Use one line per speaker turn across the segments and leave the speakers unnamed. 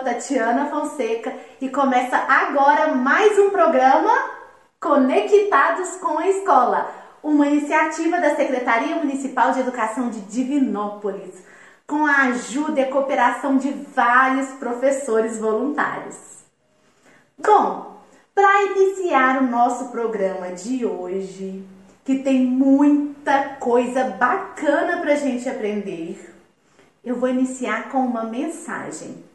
Tatiana Fonseca e começa agora mais um programa Conectados com a Escola, uma iniciativa da Secretaria Municipal de Educação de Divinópolis, com a ajuda e a cooperação de vários professores voluntários. Bom, para iniciar o nosso programa de hoje, que tem muita coisa bacana para a gente aprender, eu vou iniciar com uma mensagem.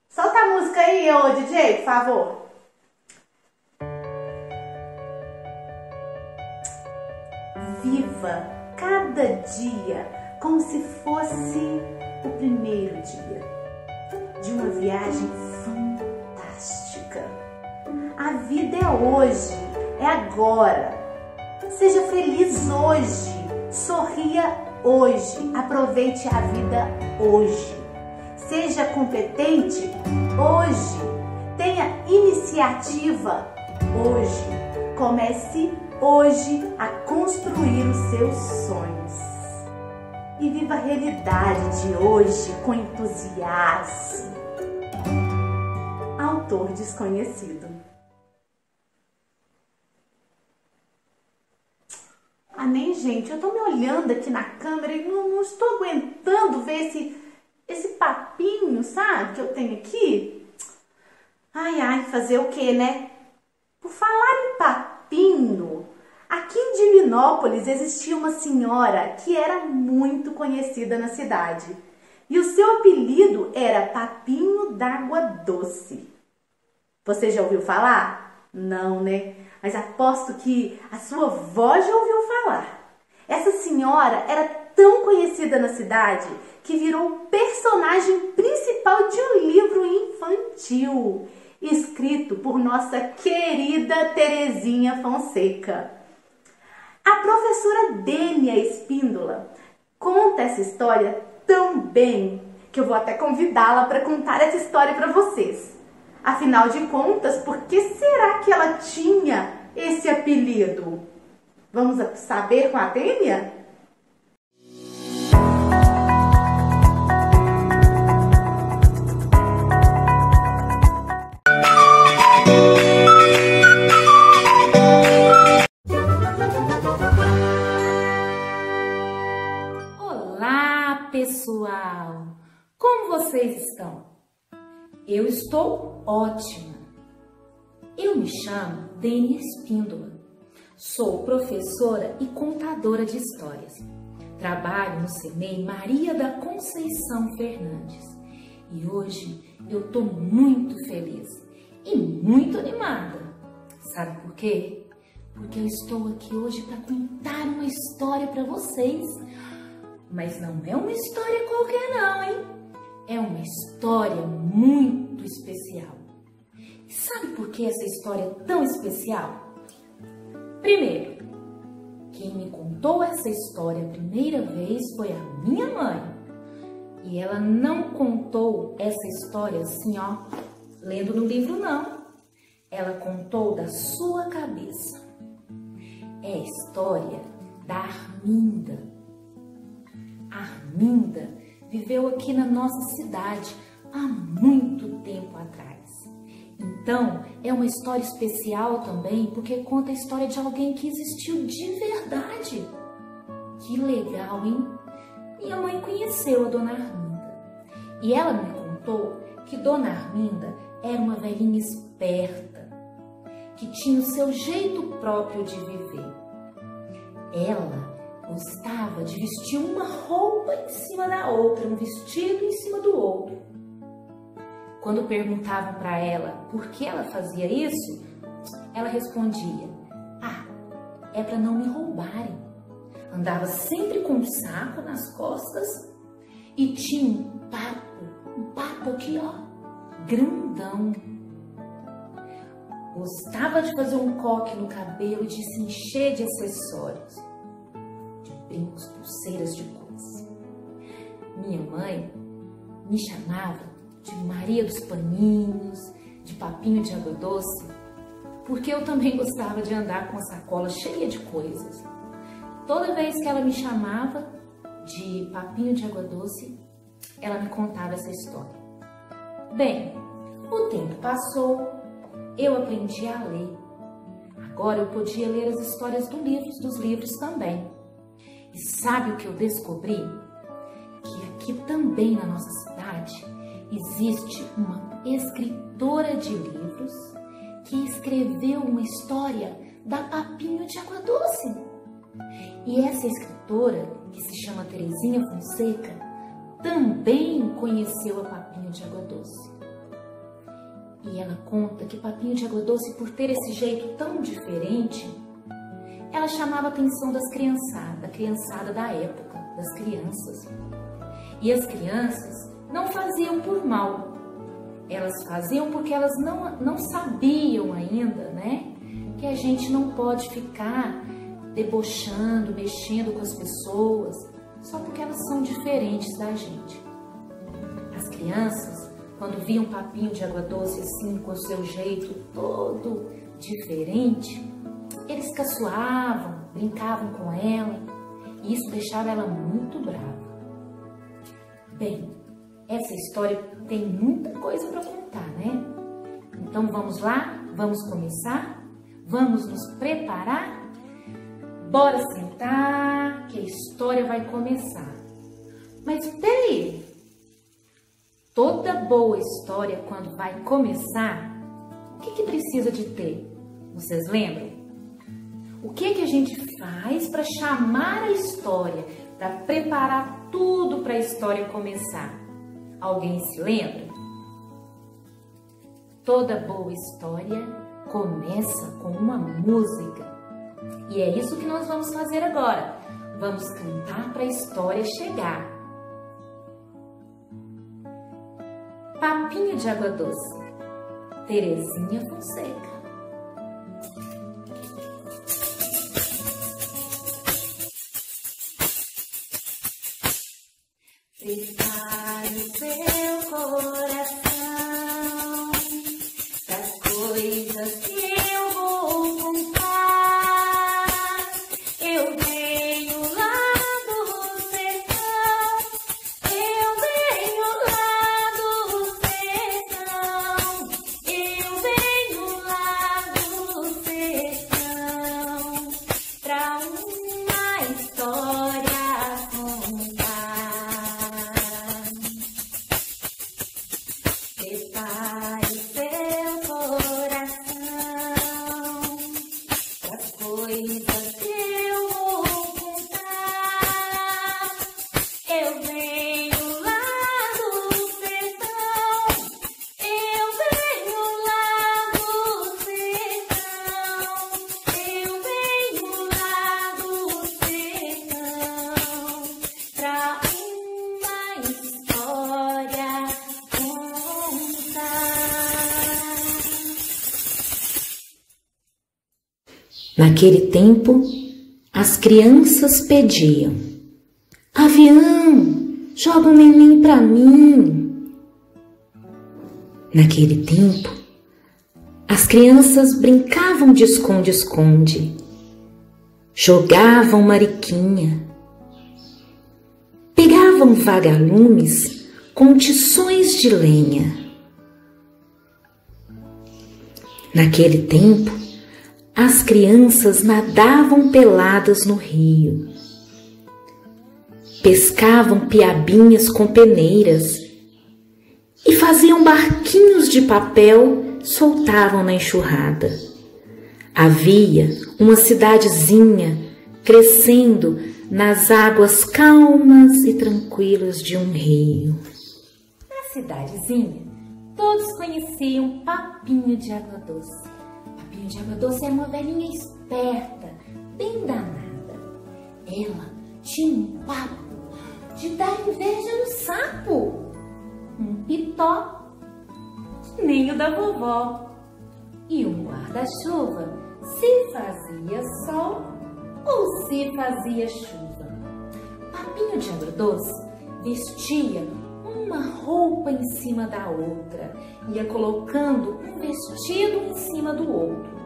Solta a música aí, ô DJ, por favor. Viva cada dia como se fosse o primeiro dia de uma viagem fantástica. A vida é hoje, é agora. Seja feliz hoje, sorria hoje, aproveite a vida hoje. Seja competente hoje, tenha iniciativa hoje. Comece hoje a construir os seus sonhos. E viva a realidade de hoje com entusiasmo. Autor desconhecido. Nem gente, eu tô me olhando aqui na câmera e não estou aguentando ver esse papinho, sabe, que eu tenho aqui. Ai, fazer o quê, né? Por falar em papinho, aqui em Divinópolis existia uma senhora que era muito conhecida na cidade. E o seu apelido era Papinho d'Água Doce. Você já ouviu falar? Não, né? Mas aposto que a sua avó já ouviu falar. Essa senhora era tão conhecida na cidade que virou o personagem principal de um livro infantil, escrito por nossa querida Terezinha Fonseca. A professora Dênia Espíndola conta essa história tão bem que eu vou até convidá-la para contar essa história para vocês. Afinal de contas, por que será que ela tinha esse apelido? Vamos saber com a Dênia?
Olá, pessoal! Como vocês estão? Eu estou ótima. Eu me chamo Dênia Espíndola. Sou professora e contadora de histórias. Trabalho no CEMEI Maria da Conceição Fernandes. E hoje eu estou muito feliz e muito animada. Sabe por quê? Porque eu estou aqui hoje para contar uma história para vocês. Mas não é uma história qualquer não, hein? É uma história muito especial. E sabe por que essa história é tão especial? Primeiro, quem me contou essa história a primeira vez foi a minha mãe. E ela não contou essa história assim, ó, lendo no livro não. Ela contou da sua cabeça. É a história da Arminda. A Arminda viveu aqui na nossa cidade há muito tempo atrás. Então, é uma história especial também porque conta a história de alguém que existiu de verdade. Que legal, hein? Minha mãe conheceu a Dona Arminda e ela me contou que Dona Arminda era uma velhinha esperta, que tinha o seu jeito próprio de viver. Ela gostava de vestir uma roupa em cima da outra, um vestido em cima do outro. Quando perguntavam para ela por que ela fazia isso, ela respondia: é para não me roubarem. Andava sempre com um saco nas costas e tinha um papo aqui, ó, grandão. Gostava de fazer um coque no cabelo e de se encher de acessórios, de brincos, pulseiras de cores. Minha mãe me chamava de Maria dos Paninhos, de Papinho de Água Doce, porque eu também gostava de andar com a sacola cheia de coisas. Toda vez que ela me chamava de Papinho de Água Doce, ela me contava essa história. Bem, o tempo passou, eu aprendi a ler. Agora eu podia ler as histórias dos livros também. E sabe o que eu descobri? Que aqui também na nossa cidade existe uma escritora de livros que escreveu uma história da Papinho de Água Doce. E essa escritora, que se chama Terezinha Fonseca, também conheceu a Papinho de Água Doce. E ela conta que Papinho de Água Doce, por ter esse jeito tão diferente, ela chamava a atenção da criançada da época, das crianças. E as crianças não faziam por mal, elas faziam porque elas não sabiam ainda, né? Que a gente não pode ficar debochando, mexendo com as pessoas, só porque elas são diferentes da gente. As crianças, quando viam Papinho de Água Doce assim, com o seu jeito todo diferente, eles caçoavam, brincavam com ela, e isso deixava ela muito brava. Bem, essa história tem muita coisa para contar, né? Então vamos lá? Vamos começar? Vamos nos preparar? Bora sentar, que a história vai começar. Mas peraí! Toda boa história, quando vai começar, o que precisa de ter? Vocês lembram? O que a gente faz para chamar a história, para preparar tudo para a história começar? Alguém se lembra? Toda boa história começa com uma música. E é isso que nós vamos fazer agora. Vamos cantar para a história chegar. Papinho de Água Doce, Terezinha Fonseca. Prepare o seu coração das coisas que eu vou contar. Eu venho lá do sertão, eu venho lá do sertão, eu venho lá do sertão, pra uma história contar. Prepare seu coração das coisas que eu vou contar. Eu venho lá do sertão, eu venho lá do sertão, eu venho lá do sertão, pra uma história contar. Naquele tempo, as crianças pediam: avião, joga um neném pra mim. Naquele tempo, as crianças brincavam de esconde-esconde, jogavam mariquinha, pegavam vagalumes com tições de lenha. Naquele tempo, as crianças nadavam peladas no rio, pescavam piabinhas com peneiras e faziam barquinhos de papel, soltavam na enxurrada. Havia uma cidadezinha crescendo nas águas calmas e tranquilas de um rio. Na cidadezinha, todos conheciam Papinho de Água Doce. Papinho de Água Doce era uma velhinha esperta, bem danada. Ela tinha um papo de dar inveja no sapo, um pitó, nem o da vovó, e um guarda-chuva se fazia sol ou se fazia chuva. Papinho de Água Doce vestia uma roupa em cima da outra, ia colocando um vestido em cima do outro,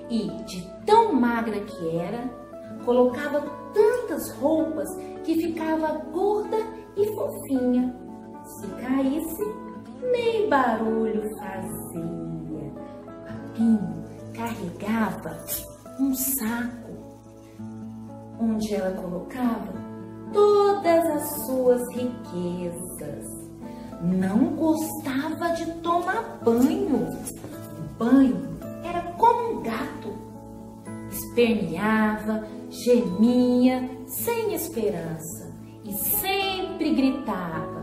e de tão magra que era, colocava tantas roupas que ficava gorda e fofinha. Se caísse, nem barulho fazia. Papinho carregava um saco, onde ela colocava todas as suas riquezas. Não gostava de tomar banho. O banho era como um gato. Esperneava, gemia, sem esperança, e sempre gritava: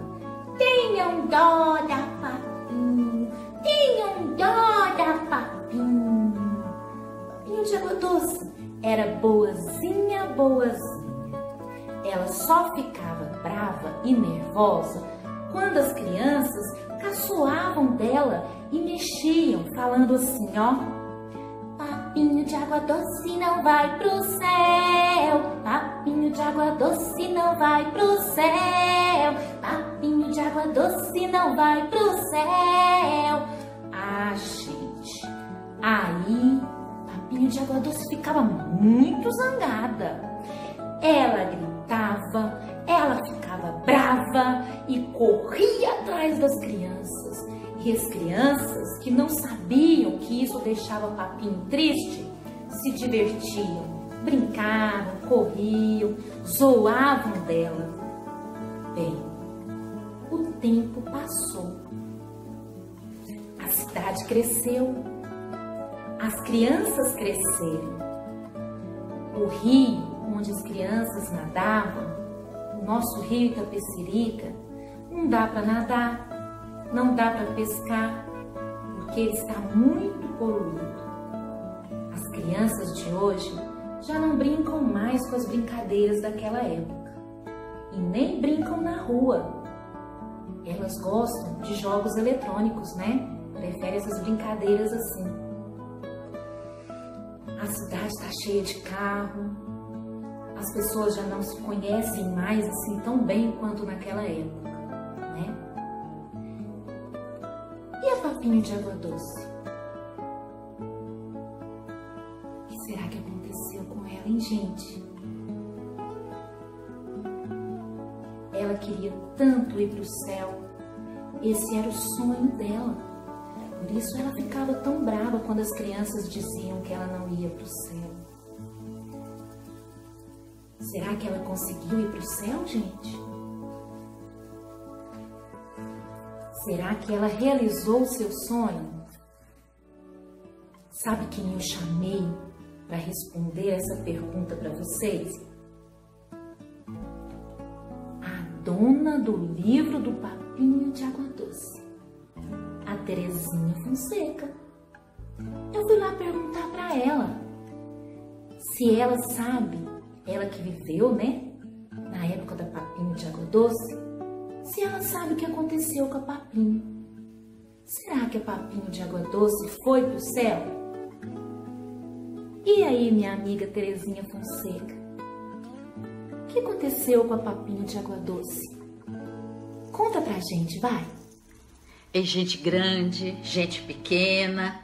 tenham dó da Papinho, tenham dó da Papinho. Papinho de água doce era boazinha, boazinha. Ela só ficava brava e nervosa quando as crianças caçoavam dela e mexiam, falando assim, ó: papinho de água doce não vai pro céu, papinho de água doce não vai pro céu, papinho de água doce não vai pro céu. Ah, gente, aí Papinho de água doce ficava muito zangada. Ela gritava, ela ficava brava e corria atrás das crianças. E as crianças, que não sabiam que isso deixava Papinho triste, se divertiam, brincavam, corriam, zoavam dela. Bem, o tempo passou. A cidade cresceu, as crianças cresceram. O rio onde as crianças nadavam, o nosso rio Itapecerica, não dá para nadar, não dá para pescar, porque ele está muito poluído. As crianças de hoje já não brincam mais com as brincadeiras daquela época e nem brincam na rua. Elas gostam de jogos eletrônicos, né? Preferem essas brincadeiras assim. A cidade está cheia de carro, as pessoas já não se conhecem mais assim tão bem quanto naquela época, né? E a Papinho de água doce? O que será que aconteceu com ela, hein, gente? Ela queria tanto ir para o céu, esse era o sonho dela. Por isso ela ficava tão brava quando as crianças diziam que ela não ia para o céu. Será que ela conseguiu ir para o céu, gente? Será que ela realizou o seu sonho? Sabe quem eu chamei para responder essa pergunta para vocês? A dona do livro do Papinho de água doce, a Terezinha Fonseca. Eu fui lá perguntar para ela se ela sabe, ela que viveu, né, na época da Papinho de água doce, se ela sabe o que aconteceu com a Papinho. Será que a Papinho de água doce foi pro céu? E aí, minha amiga Terezinha Fonseca, o que aconteceu com a Papinho de água doce? Conta pra gente, vai!
É gente grande, gente pequena,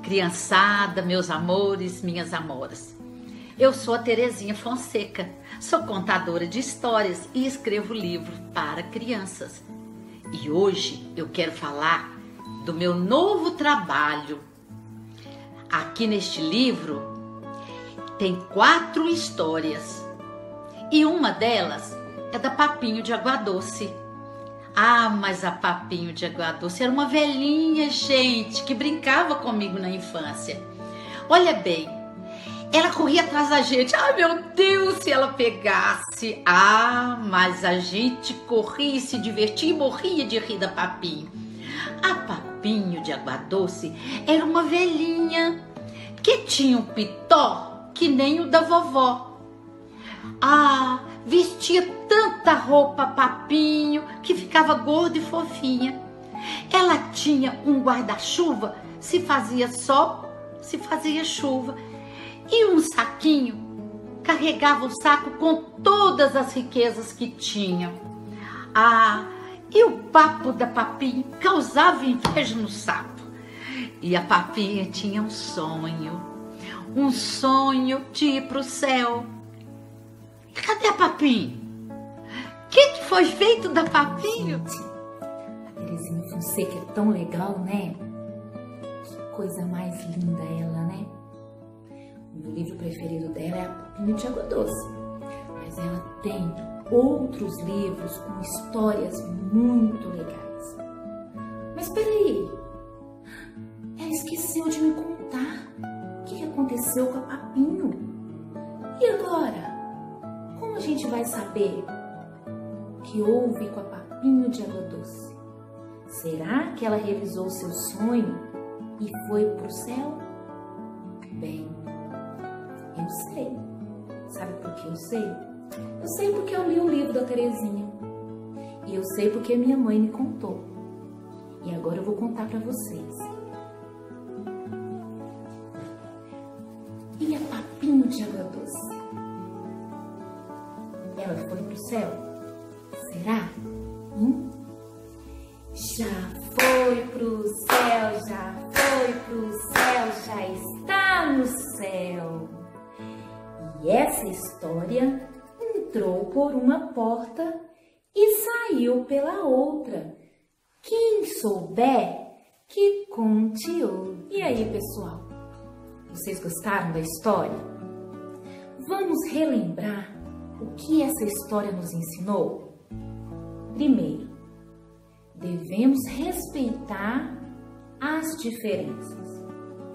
criançada, meus amores, minhas amoras. Eu sou a Terezinha Fonseca, sou contadora de histórias e escrevo livro para crianças. E hoje eu quero falar do meu novo trabalho. Aqui neste livro tem 4 histórias e uma delas é da Papinho de água doce. Ah, mas a Papinho de água doce era uma velhinha, gente, que brincava comigo na infância. Olha bem, ela corria atrás da gente. Ai, meu Deus, se ela pegasse. Ah, mas a gente corria e se divertia e morria de rir da Papinho. A Papinho de água doce era uma velhinha que tinha um pitó que nem o da vovó. Ah, vestia tanta roupa Papinho que ficava gorda e fofinha. Ela tinha um guarda-chuva, se fazia sol, se fazia chuva. E um saquinho, carregava o saco com todas as riquezas que tinha. Ah, e o papo da Papinho causava inveja no sapo. E a Papinha tinha um sonho de ir para o céu. Cadê a Papinho? O que foi feito da Papinho?
A Terezinha Fonseca é tão legal, né? Que coisa mais linda ela, né? O meu livro preferido dela é A Papinho de Água Doce. Mas ela tem outros livros com histórias muito legais. Mas peraí, ela esqueceu de me contar o que aconteceu com a Papinho. E agora? Como a gente vai saber o que houve com a Papinho de Água Doce? Será que ela realizou seu sonho e foi pro céu? Bem, eu sei. Sabe por que eu sei? Eu sei porque eu li o livro da Terezinha. E eu sei porque minha mãe me contou. E agora eu vou contar para vocês. E a Papinho de Água Doce? Ela foi pro céu? Será? Já foi pro céu, já foi pro céu, já está no céu. E essa história entrou por uma porta e saiu pela outra. Quem souber, que conte outro. E aí, pessoal? Vocês gostaram da história? Vamos relembrar o que essa história nos ensinou? Primeiro, devemos respeitar as diferenças,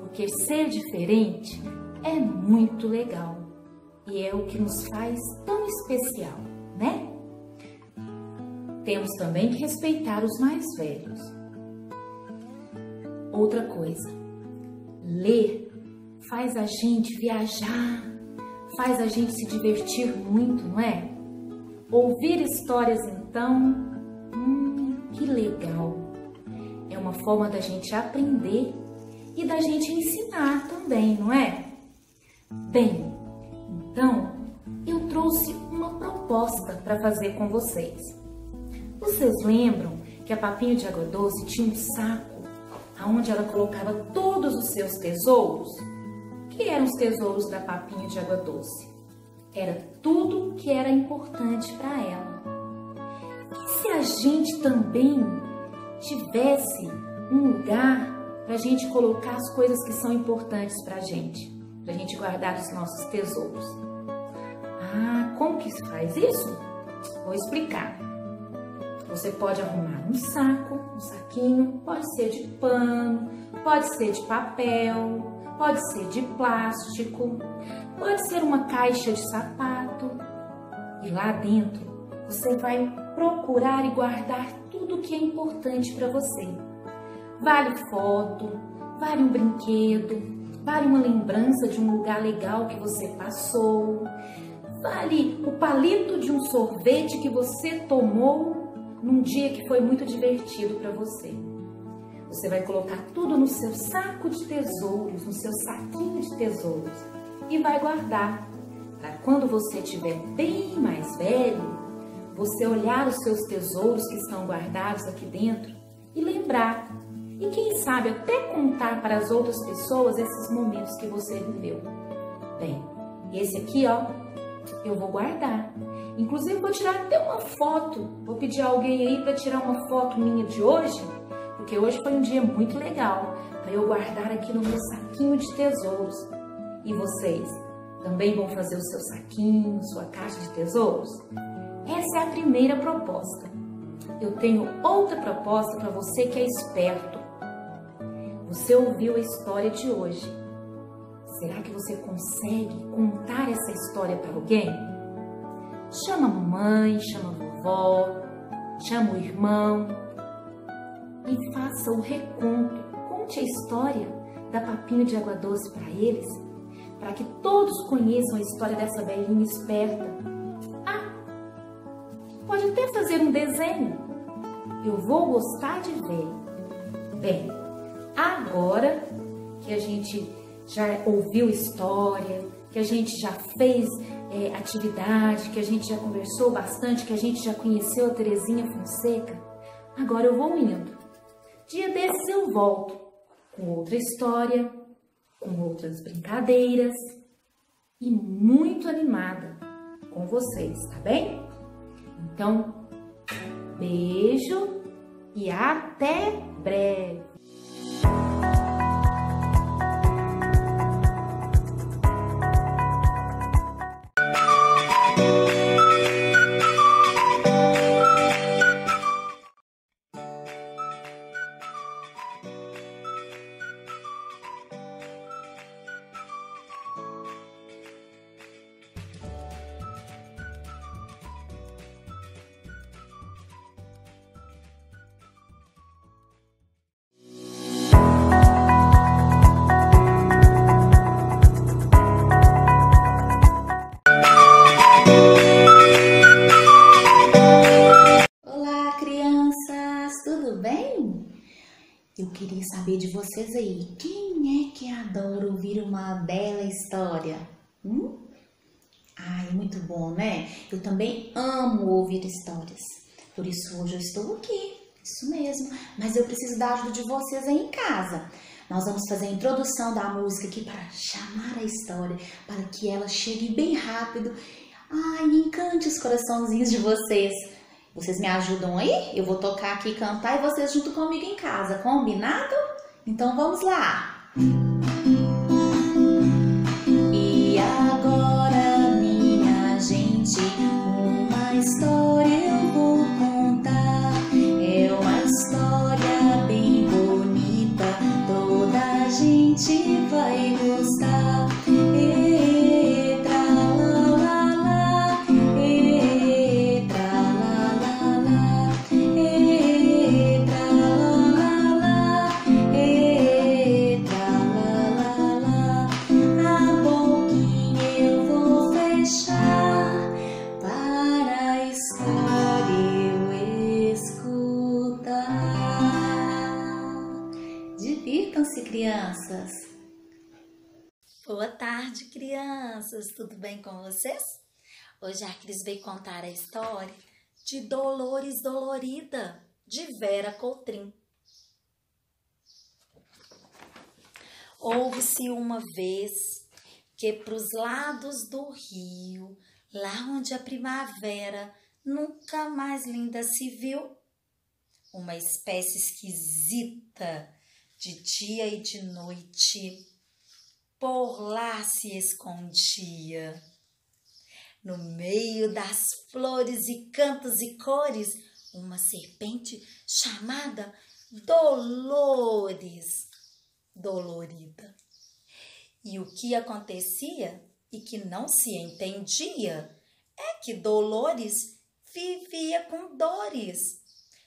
porque ser diferente é muito legal e é o que nos faz tão especial, né? Temos também que respeitar os mais velhos. Outra coisa, ler faz a gente viajar, faz a gente se divertir muito, não é? Ouvir histórias, então, que legal! É uma forma da gente aprender e da gente ensinar também, não é? Bem, então, eu trouxe uma proposta para fazer com vocês. Vocês lembram que a Papinho de Água Doce tinha um saco onde ela colocava todos os seus tesouros? Que eram os tesouros da Papinho de Água Doce? Era tudo que era importante para ela. E se a gente também tivesse um lugar para a gente colocar as coisas que são importantes para a gente guardar os nossos tesouros? Ah, como que se faz isso? Vou explicar. Você pode arrumar um saco, um saquinho, pode ser de pano, pode ser de papel, pode ser de plástico, pode ser uma caixa de sapato. E lá dentro você vai procurar e guardar tudo que é importante para você. Vale foto, vale um brinquedo, vale uma lembrança de um lugar legal que você passou, vale o palito de um sorvete que você tomou num dia que foi muito divertido para você. Você vai colocar tudo no seu saco de tesouros, no seu saquinho de tesouros e vai guardar para quando você estiver bem mais velho, você olhar os seus tesouros que estão guardados aqui dentro e lembrar. E quem sabe até contar para as outras pessoas esses momentos que você viveu. Bem, esse aqui, ó, eu vou guardar. Inclusive, vou tirar até uma foto. Vou pedir a alguém aí para tirar uma foto minha de hoje, porque hoje foi um dia muito legal, para eu guardar aqui no meu saquinho de tesouros. E vocês também vão fazer o seu saquinho, sua caixa de tesouros? Essa é a primeira proposta. Eu tenho outra proposta para você que é esperto. Você ouviu a história de hoje. Será que você consegue contar essa história para alguém? Chama a mamãe, chama a vovó, chama o irmão e faça o reconto. Conte a história da Papinho de Água Doce para eles, para que todos conheçam a história dessa velhinha esperta. Ah, pode até fazer um desenho. Eu vou gostar de ver. Bem, agora que a gente já ouviu história, que a gente já fez atividade, que a gente já conversou bastante, que a gente já conheceu a Terezinha Fonseca, agora eu vou indo. Dia desses eu volto com outra história, com outras brincadeiras e muito animada com vocês, tá bem? Então, beijo e até breve!
Eu queria saber de vocês aí, quem é que adora ouvir uma bela história? Ai, muito bom, né? Eu também amo ouvir histórias, por isso hoje eu estou aqui, isso mesmo. Mas eu preciso da ajuda de vocês aí em casa. Nós vamos fazer a introdução da música aqui para chamar a história, para que ela chegue bem rápido. Ai, encante os coraçãozinhos de vocês. Vocês me ajudam aí? Eu vou tocar aqui, cantar e vocês junto comigo em casa, combinado? Então vamos lá! E agora, minha gente, uma história eu vou contar. É uma história bem bonita, toda a gente vai gostar. Divirtam-se, crianças!
Boa tarde, crianças! Tudo bem com vocês? Hoje a Cris veio contar a história de Dolores Dolorida, de Vera Coutrin. Houve-se uma vez que pros lados do rio, lá onde a primavera nunca mais linda se viu, uma espécie esquisita de dia e de noite por lá se escondia. No meio das flores e cantos e cores, uma serpente chamada Dolores Dolorida. E o que acontecia e que não se entendia é que Dolores vivia com dores,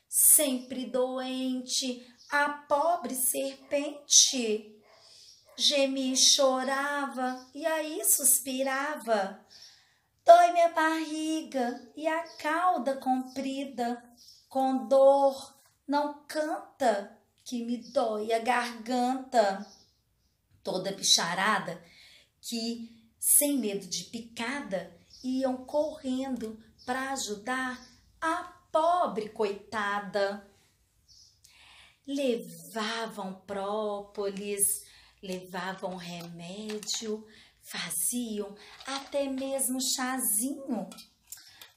sempre doente, a pobre serpente. Gemia e chorava, e aí suspirava. Dói minha barriga e a cauda comprida, com dor não canta, que me dói a garganta. Toda bicharada que, sem medo de picada, iam correndo para ajudar a pobre coitada. Levavam própolis, levavam remédio, faziam até mesmo chazinho,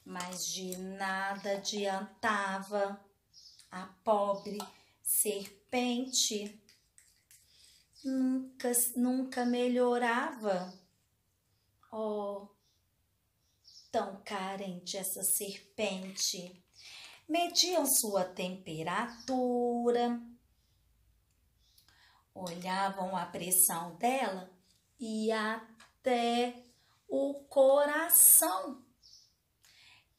mas de nada adiantava. A pobre serpente nunca melhorava. Oh, tão carente essa serpente. Mediam sua temperatura, olhavam a pressão dela e até o coração.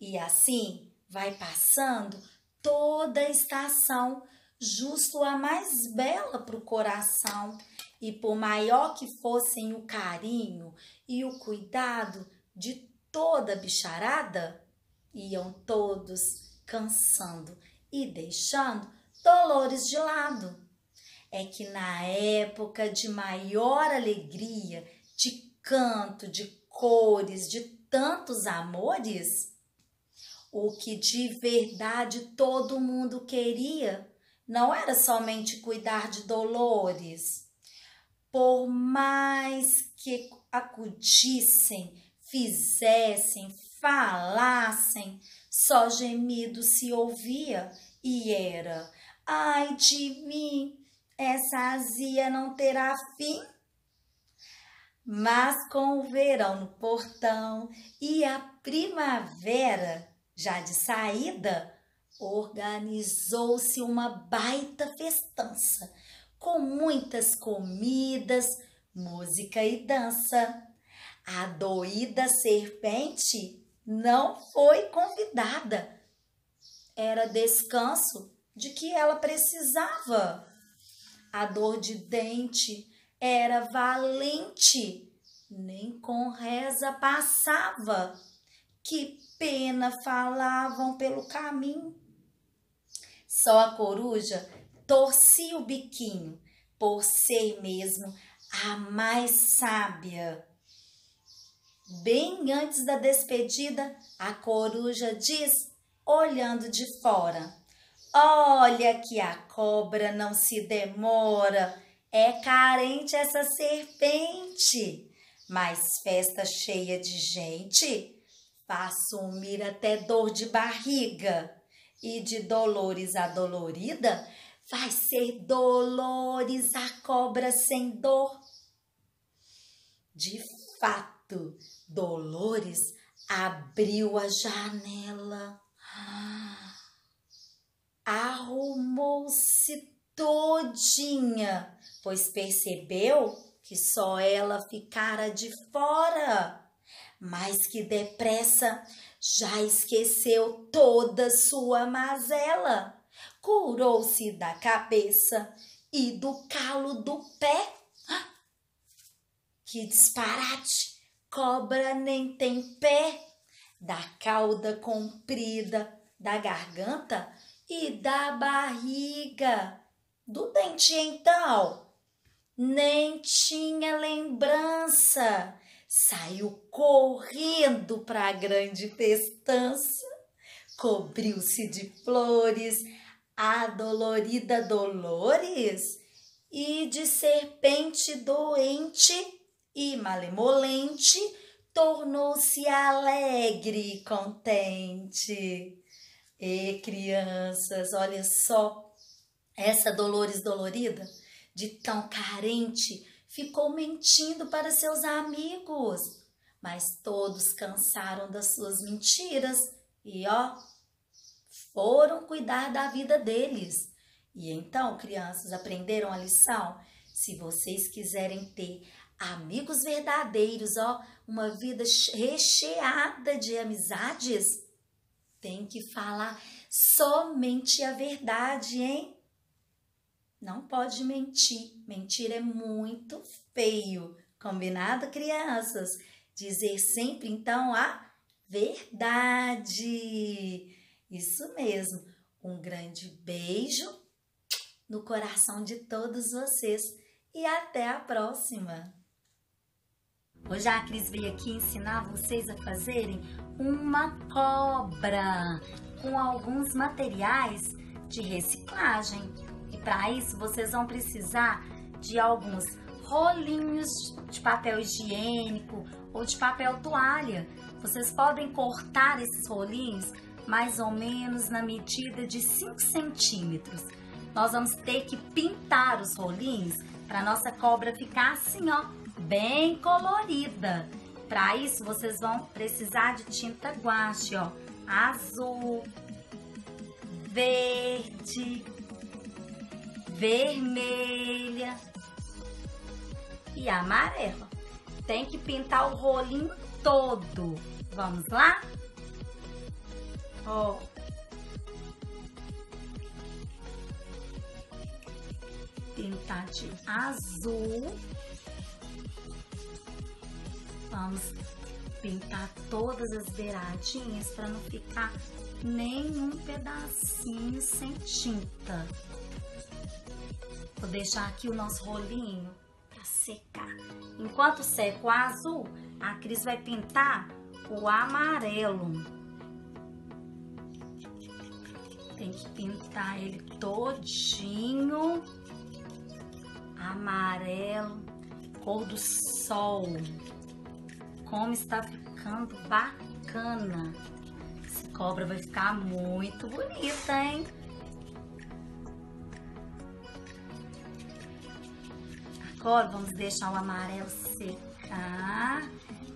E assim vai passando toda a estação, justo a mais bela para o coração. E por maior que fossem o carinho e o cuidado de toda a bicharada, iam todos cansando e deixando Dolores de lado. É que na época de maior alegria, de canto, de cores, de tantos amores, o que de verdade todo mundo queria não era somente cuidar de Dolores. Por mais que acudissem, fizessem, falassem, só gemido se ouvia e era Ai de mim, essa azia não terá fim. Mas com o verão no portão e a primavera já de saída, organizou-se uma baita festança, com muitas comidas, música e dança. A doída serpente não foi convidada. Era descanso de que ela precisava. A dor de dente era valente, nem com reza passava. Que pena falavam pelo caminho. Só a coruja torcia o biquinho, por ser mesmo a mais sábia. Bem antes da despedida, a coruja diz, olhando de fora: olha que a cobra não se demora, é carente essa serpente, mas festa cheia de gente faz sumir até dor de barriga, e de Dolores a dolorida vai ser Dolores a cobra sem dor. De fato, Dolores abriu a janela, arrumou-se todinha, pois percebeu que só ela ficara de fora, mas que depressa já esqueceu toda sua mazela, curou-se da cabeça e do calo do pé. Que disparate! Cobra nem tem pé, da cauda comprida, da garganta e da barriga. Do dente, então, nem tinha lembrança. Saiu correndo para a grande festança, cobriu-se de flores, a dolorida Dolores, e de serpente doente e malemolente, tornou-se alegre e contente. E crianças, olha só, essa Dolores dolorida, de tão carente, ficou mentindo para seus amigos, mas todos cansaram das suas mentiras e, foram cuidar da vida deles. E então, crianças, aprenderam a lição? Se vocês quiserem ter amigos verdadeiros, uma vida recheada de amizades, tem que falar somente a verdade, hein? Não pode mentir. Mentir é muito feio. Combinado, crianças? Dizer sempre, então, a verdade. Isso mesmo. Um grande beijo no coração de todos vocês. E até a próxima. Hoje a Cris veio aqui ensinar vocês a fazerem uma cobra com alguns materiais de reciclagem. E para isso vocês vão precisar de alguns rolinhos de papel higiênico ou de papel toalha. Vocês podem cortar esses rolinhos mais ou menos na medida de 5 centímetros. Nós vamos ter que pintar os rolinhos para nossa cobra ficar assim, bem colorida. Para isso vocês vão precisar de tinta guache, azul, verde, vermelha e amarela. Tem que pintar o rolinho todo. Vamos lá? Pintar de azul. Vamos pintar todas as beiradinhas para não ficar nenhum pedacinho sem tinta. Vou deixar aqui o nosso rolinho para secar. Enquanto seca o azul, a Cris vai pintar o amarelo. Tem que pintar ele todinho. Amarelo, cor do sol. Como está ficando bacana. Essa cobra vai ficar muito bonita, hein? Agora vamos deixar o amarelo secar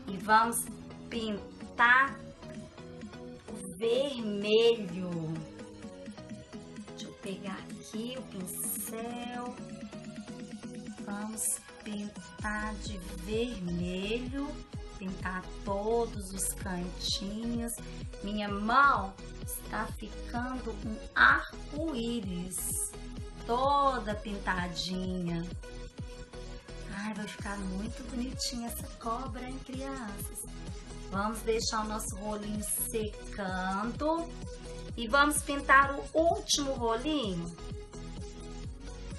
e vamos pintar o vermelho. Deixa eu pegar aqui o pincel. Vamos pintar de vermelho, pintar todos os cantinhos. Minha mão está ficando um arco-íris, toda pintadinha. Ai, vai ficar muito bonitinha essa cobra, hein, crianças? Vamos deixar o nosso rolinho secando e vamos pintar o último rolinho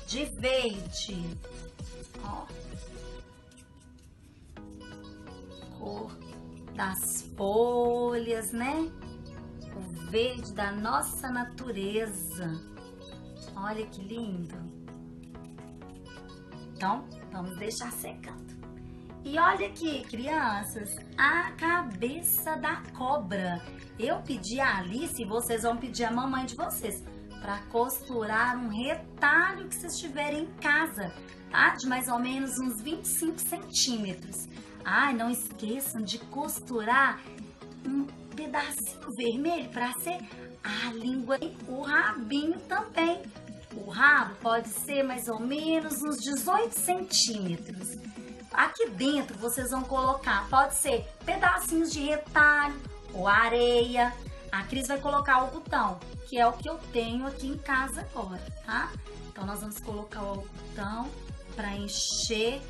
de verde. Ó, cor das folhas, né? O verde da nossa natureza. Olha que lindo. Então, vamos deixar secando. E olha aqui, crianças, a cabeça da cobra. Eu pedi a Alice e vocês vão pedir a mamãe de vocês para costurar um retalho que vocês tiverem em casa, tá? De mais ou menos uns 25 centímetros. Ai, não esqueçam de costurar um pedacinho vermelho para ser a língua e o rabinho também. O rabo pode ser mais ou menos uns 18 centímetros. Aqui dentro vocês vão colocar, pode ser pedacinhos de retalho ou areia. A Cris vai colocar algodão, que é o que eu tenho aqui em casa agora, tá? Então nós vamos colocar o algodão para encher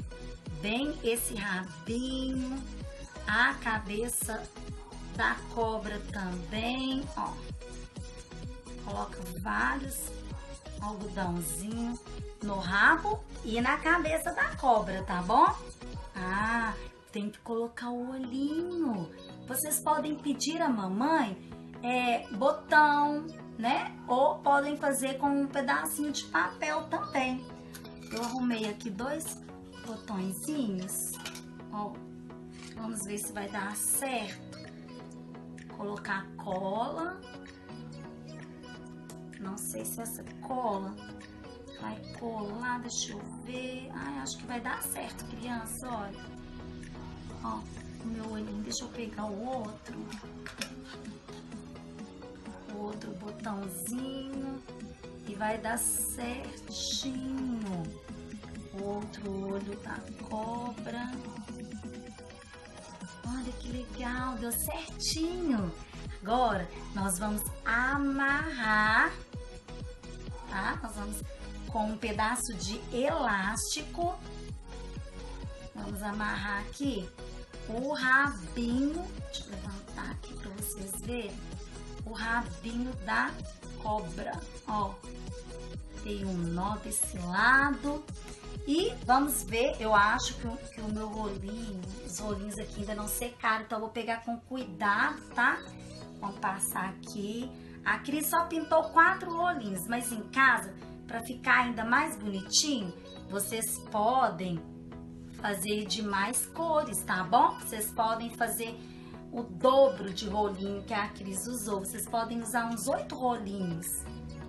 bem esse rabinho, a cabeça da cobra também, ó. Coloca vários algodãozinho no rabo e na cabeça da cobra, tá bom? Ah, tem que colocar o olhinho. Vocês podem pedir à mamãe botão, né? Ou podem fazer com um pedacinho de papel também. Eu arrumei aqui 2 botõezinhos. Ó, vamos ver se vai dar certo. Colocar cola. Não sei se essa cola vai colar, deixa eu ver. Ai, acho que vai dar certo, criança, olha. Ó, o meu olhinho, deixa eu pegar o outro. O outro botãozinho. E vai dar certinho. O outro olho da cobra. Olha que legal, deu certinho. Agora, nós vamos amarrar, tá? Nós vamos com um pedaço de elástico. Vamos amarrar aqui o rabinho. Deixa eu levantar aqui para vocês verem. O rabinho da cobra, ó. Tem um nó desse lado. E vamos ver, eu acho que o meu rolinho, os rolinhos aqui ainda não secaram, então eu vou pegar com cuidado, tá? Vamos passar aqui. A Cris só pintou 4 rolinhos, mas em casa, para ficar ainda mais bonitinho, vocês podem fazer de mais cores, tá bom? Vocês podem fazer o dobro de rolinho que a Cris usou. Vocês podem usar uns 8 rolinhos,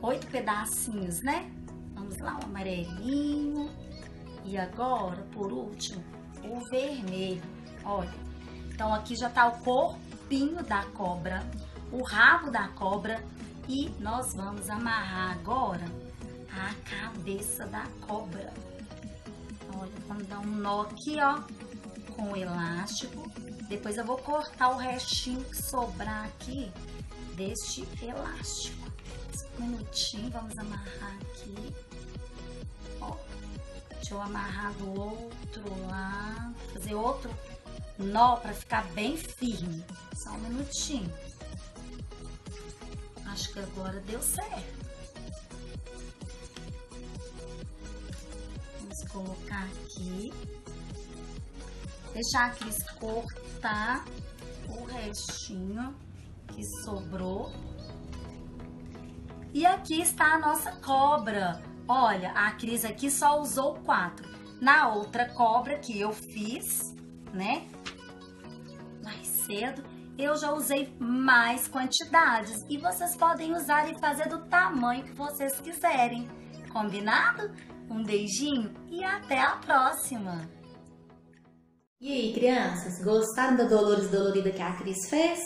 8 pedacinhos, né? Vamos lá, o amarelinho. E agora, por último, o vermelho. Olha, então aqui já tá o corpinho da cobra, o rabo da cobra e nós vamos amarrar agora a cabeça da cobra. Olha, vamos dar um nó aqui, ó, com o elástico. Depois eu vou cortar o restinho que sobrar aqui deste elástico. Um minutinho, vamos amarrar aqui. Ó, deixa eu amarrar do outro lado, fazer outro nó para ficar bem firme. Só um minutinho. Acho que agora deu certo. Vamos colocar aqui. Deixar a Cris cortar o restinho que sobrou. E aqui está a nossa cobra. Olha, a Cris aqui só usou 4. Na outra cobra que eu fiz, né, mais cedo, eu já usei mais quantidades. E vocês podem usar e fazer do tamanho que vocês quiserem. Combinado? Um beijinho e até a próxima!
E aí, crianças, gostaram da Dolores Dolorida que a Cris fez?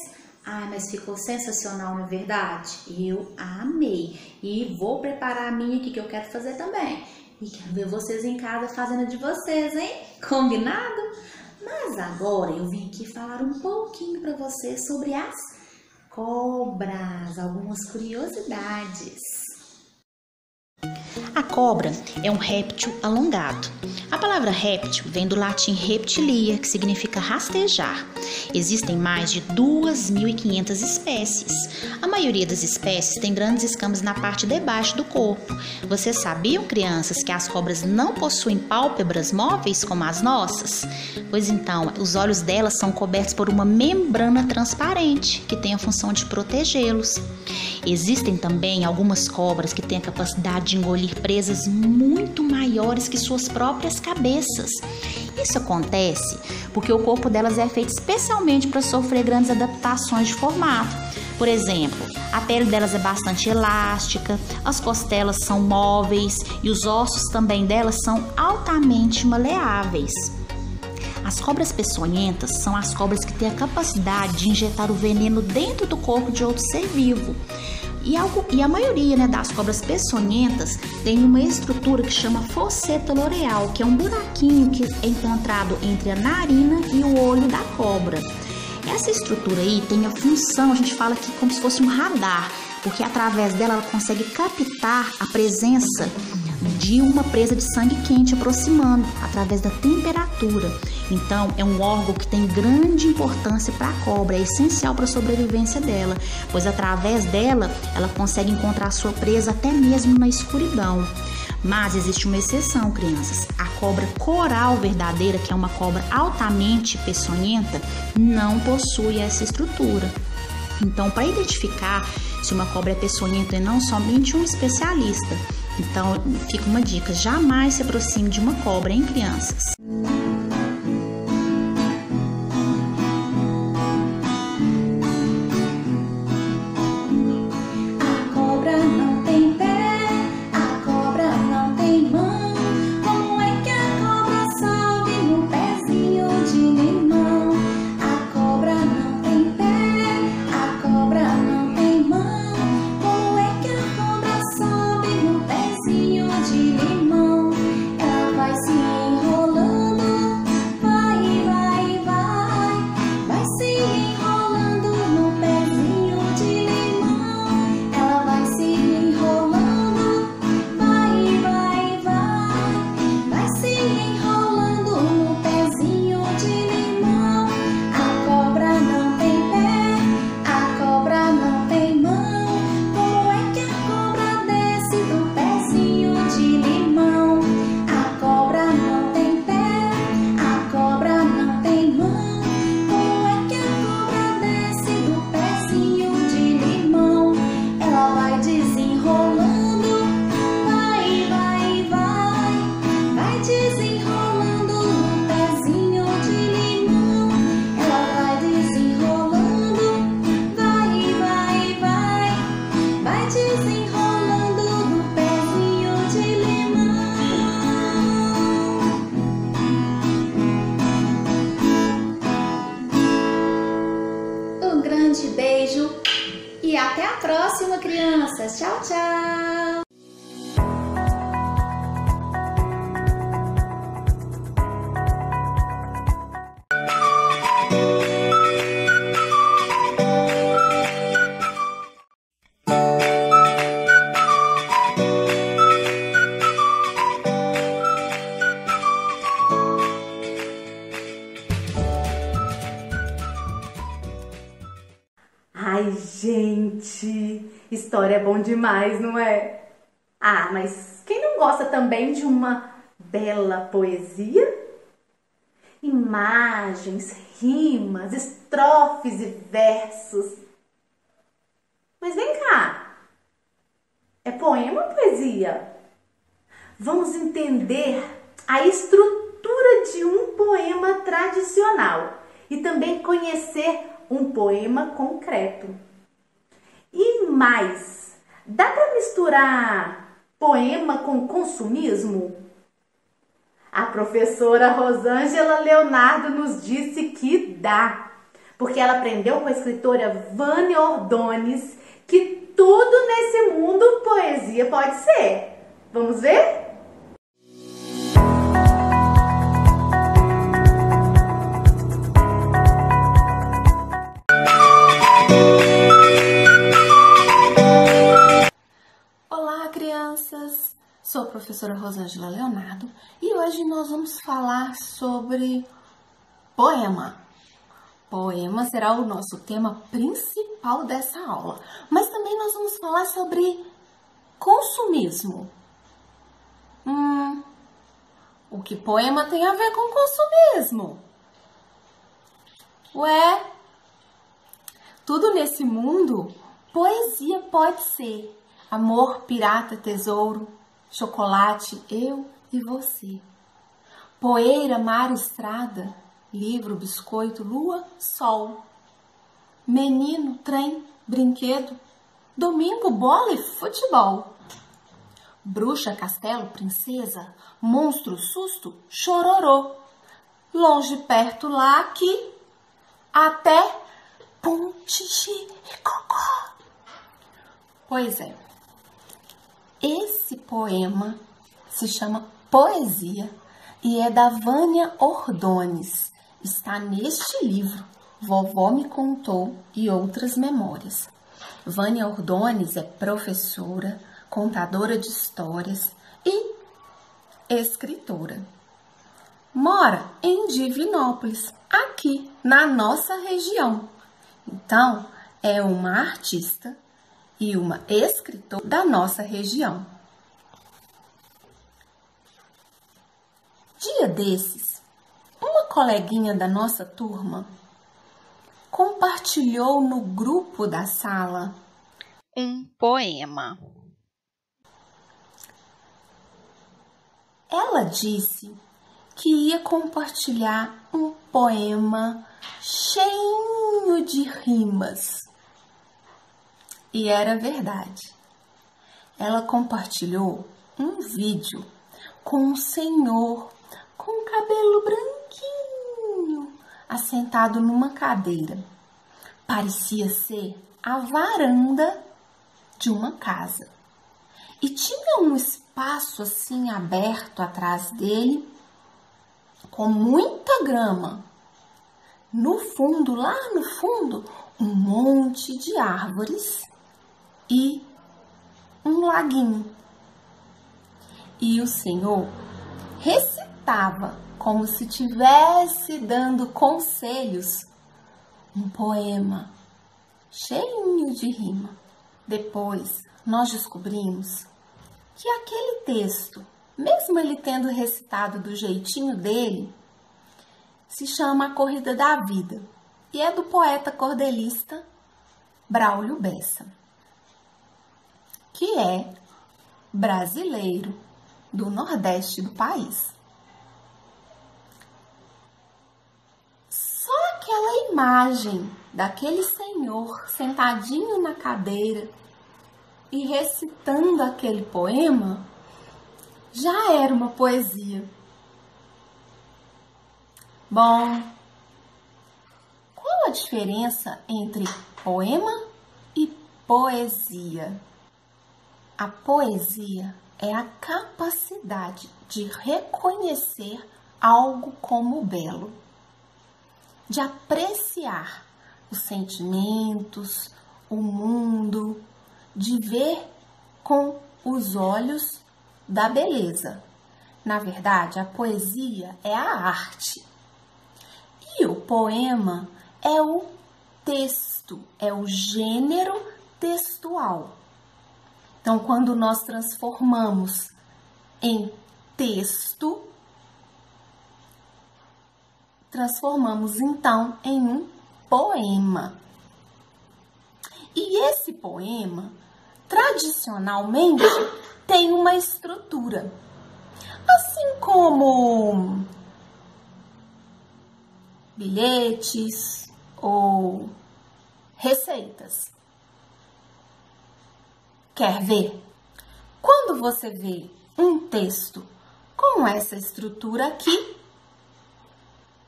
Ai, mas ficou sensacional, não é verdade? Eu amei. E vou preparar a minha aqui que eu quero fazer também. E quero ver vocês em casa fazendo a de vocês, hein? Combinado? Mas agora eu vim aqui falar um pouquinho para vocês sobre as cobras, algumas curiosidades. A cobra é um réptil alongado. A palavra réptil vem do latim reptilia, que significa rastejar. Existem mais de 2.500 espécies. A maioria das espécies tem grandes escamas na parte de baixo do corpo. Vocês sabiam, crianças, que as cobras não possuem pálpebras móveis como as nossas? Pois então, os olhos delas são cobertos por uma membrana transparente, que tem a função de protegê-los. Existem também algumas cobras que têm a capacidade de engolir presas muito maiores que suas próprias cabeças. Isso acontece porque o corpo delas é feito especialmente para sofrer grandes adaptações de formato. Por exemplo, a pele delas é bastante elástica, as costelas são móveis e os ossos também delas são altamente maleáveis. As cobras peçonhentas são as cobras que têm a capacidade de injetar o veneno dentro do corpo de outro ser vivo. E a maioria, das cobras peçonhentas tem uma estrutura que chama fosseta loreal, que é um buraquinho que é encontrado entre a narina e o olho da cobra. Essa estrutura aí tem a função, a gente fala aqui como se fosse um radar, porque através dela ela consegue captar a presença de uma presa de sangue quente aproximando através da temperatura. Então, é um órgão que tem grande importância para a cobra, é essencial para a sobrevivência dela, pois através dela ela consegue encontrar sua presa até mesmo na escuridão. Mas existe uma exceção, crianças. A cobra coral verdadeira, que é uma cobra altamente peçonhenta, não possui essa estrutura. Então, para identificar se uma cobra é peçonhenta e não, somente um especialista. Então, fica uma dica, jamais se aproxime de uma cobra, hein, crianças? Beijo e até a próxima, crianças. Tchau, tchau!
Ai, gente, história é bom demais, não é? Ah, mas quem não gosta também de uma bela poesia? Imagens, rimas, estrofes e versos. Mas vem cá, é poema ou poesia? Vamos entender a estrutura de um poema tradicional e também conhecer um poema concreto. E mais, dá para misturar poema com consumismo? A professora Rosângela Leonardo nos disse que dá, porque ela aprendeu com a escritora Vânia Ordones que tudo nesse mundo poesia pode ser. Vamos ver?
Olá, crianças! Sou a professora Rosângela Leonardo e hoje nós vamos falar sobre poema. Poema será o nosso tema principal dessa aula, mas também nós vamos falar sobre consumismo. O que poema tem a ver com consumismo? Ué, tudo nesse mundo, poesia pode ser. Amor, pirata, tesouro, chocolate, eu e você. Poeira, mar, estrada, livro, biscoito, lua, sol. Menino, trem, brinquedo, domingo, bola e futebol. Bruxa, castelo, princesa, monstro, susto, chororô. Longe, perto, lá, aqui, até pum, xixi e cocô. Pois é. Esse poema se chama Poesia e é da Vânia Ordones. Está neste livro, Vovó Me Contou e Outras Memórias. Vânia Ordones é professora, contadora de histórias e escritora. Mora em Divinópolis, aqui na nossa região. Então, é uma artista e uma escritora da nossa região. Dia desses, uma coleguinha da nossa turma compartilhou no grupo da sala um poema. Ela disse que ia compartilhar um poema cheio de rimas. E era verdade. Ela compartilhou um vídeo com um senhor com cabelo branquinho, assentado numa cadeira. Parecia ser a varanda de uma casa. E tinha um espaço assim aberto atrás dele, com muita grama. No fundo, lá no fundo, um monte de árvores e um laguinho. E o senhor recitava como se estivesse dando conselhos, um poema cheinho de rima. Depois nós descobrimos que aquele texto, mesmo ele tendo recitado do jeitinho dele, se chama A Corrida da Vida e é do poeta cordelista Braulio Bessa, que é brasileiro do Nordeste do país. Só aquela imagem daquele senhor sentadinho na cadeira e recitando aquele poema já era uma poesia. Bom, qual a diferença entre poema e poesia? A poesia é a capacidade de reconhecer algo como belo, de apreciar os sentimentos, o mundo, de ver com os olhos da beleza. Na verdade, a poesia é a arte. E o poema é o texto, é o gênero textual. Então, quando nós transformamos em texto, transformamos então em um poema. E esse poema, tradicionalmente, tem uma estrutura. Assim como bilhetes ou receitas. Quer ver? Quando você vê um texto com essa estrutura aqui,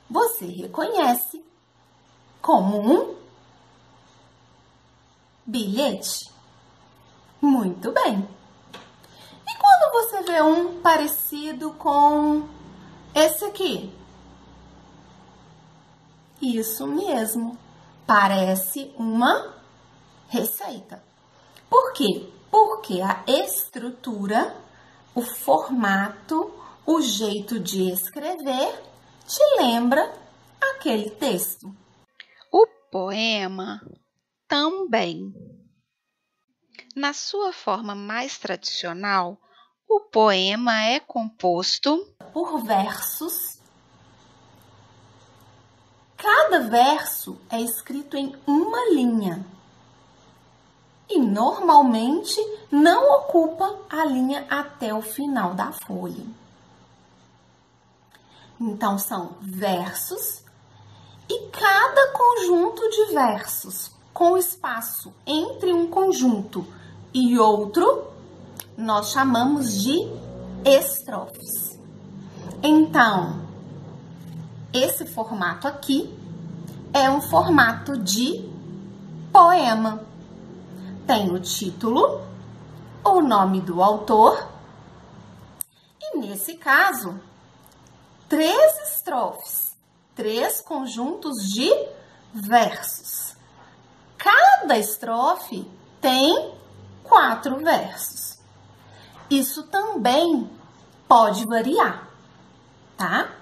você reconhece como um bilhete. Muito bem. E quando você vê um parecido com esse aqui? Isso mesmo, parece uma receita. Por quê? Porque a estrutura, o formato, o jeito de escrever te lembra aquele texto.
O poema também. Na sua forma mais tradicional, o poema é composto
por versos. Cada verso é escrito em uma linha e normalmente não ocupa a linha até o final da folha. Então, são versos e cada conjunto de versos com espaço entre um conjunto e outro, nós chamamos de estrofes. Então, esse formato aqui é um formato de poema. Tem o título, o nome do autor e, nesse caso, 3 estrofes, 3 conjuntos de versos. Cada estrofe tem 4 versos. Isso também pode variar, tá?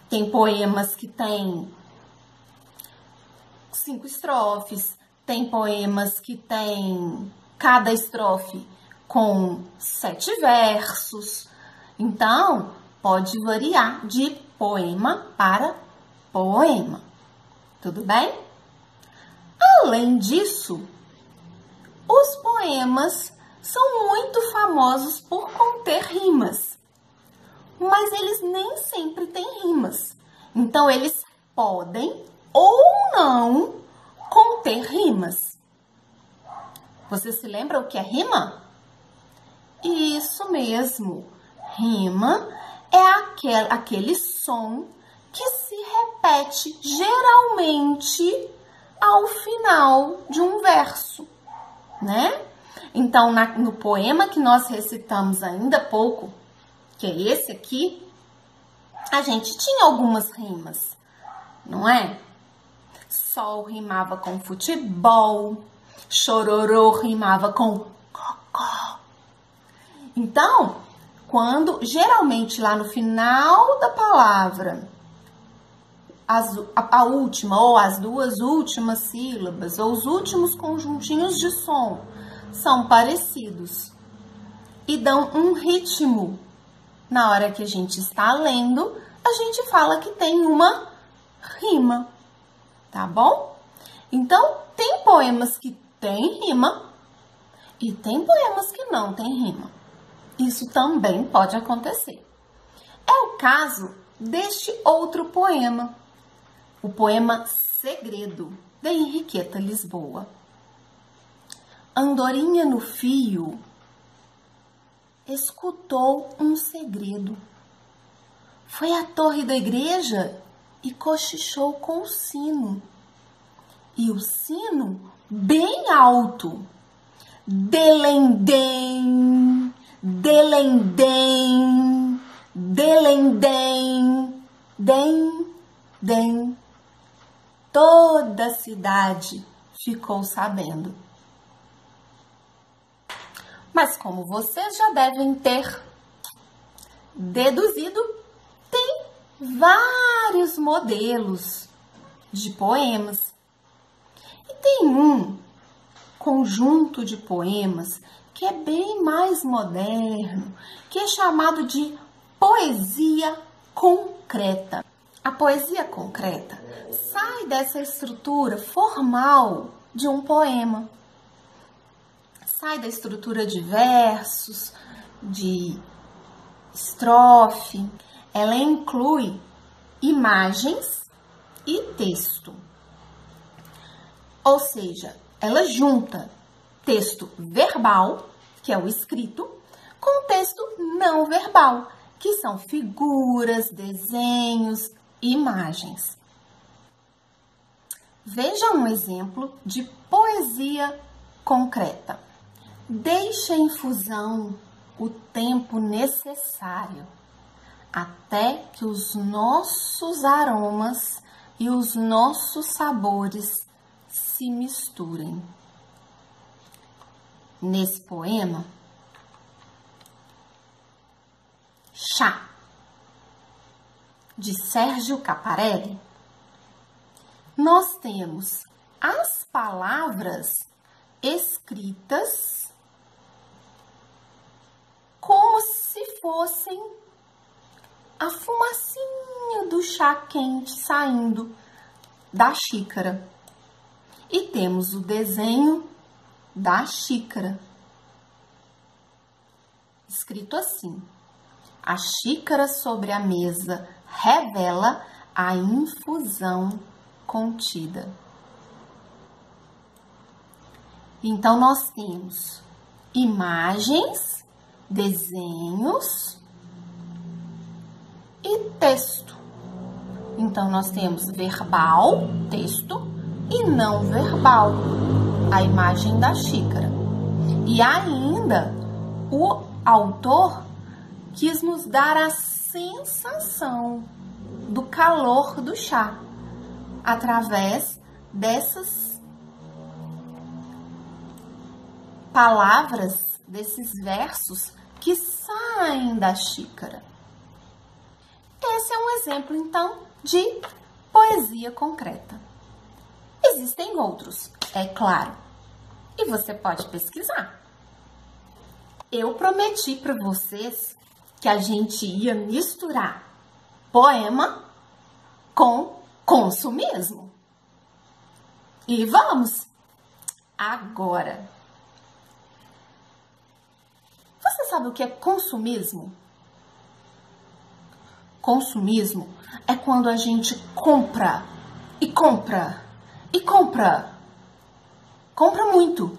Tem poemas que tem 5 estrofes, tem poemas que tem cada estrofe com 7 versos. Então, pode variar de poema para poema. Tudo bem? Além disso, os poemas são muito famosos por conter rimas, mas eles nem sempre têm rimas. Então, eles podem ou não conter rimas. Você se lembra o que é rima? Isso mesmo. Rima é aquele som que se repete geralmente ao final de um verso, né? Então, no poema que nós recitamos ainda há pouco, que é esse aqui, a gente tinha algumas rimas, não é? Sol rimava com futebol, chororô rimava com cocó. Então, geralmente lá no final da palavra, a última ou as 2 últimas sílabas ou os últimos conjuntinhos de som são parecidos e dão um ritmo. Na hora que a gente está lendo, a gente fala que tem uma rima, tá bom? Então, tem poemas que tem rima e tem poemas que não tem rima. Isso também pode acontecer. É o caso deste outro poema, o poema Segredo, de Henriqueta Lisboa. Andorinha no fio escutou um segredo. Foi à torre da igreja e cochichou com o sino. E o sino bem alto. Delendém, delendém, delendém, dem, dem. Toda a cidade ficou sabendo. Mas como vocês já devem ter deduzido, tem vários modelos de poemas. E tem um conjunto de poemas que é bem mais moderno, que é chamado de poesia concreta. A poesia concreta sai dessa estrutura formal de um poema. Sai da estrutura de versos, de estrofe. Ela inclui imagens e texto. Ou seja, ela junta texto verbal, que é o escrito, Contexto não verbal, que são figuras, desenhos, imagens. Veja um exemplo de poesia concreta. Deixe a infusão o tempo necessário até que os nossos aromas e os nossos sabores se misturem. Nesse poema, Chá, de Sérgio Caparelli, nós temos as palavras escritas como se fossem a fumacinha do chá quente saindo da xícara. E temos o desenho da xícara, escrito assim: a xícara sobre a mesa revela a infusão contida. Então, nós temos imagens, desenhos e texto. Então, nós temos verbal, texto, e não verbal, a imagem da xícara. E ainda, o autor quis nos dar a sensação do calor do chá através dessas palavras, desses versos que saem da xícara. Esse é um exemplo, então, de poesia concreta. Existem outros, é claro, e você pode pesquisar. Eu prometi para vocês que a gente ia misturar poema com consumismo. E vamos! Agora, você sabe o que é consumismo? Consumismo é quando a gente compra e compra e compra. Compra muito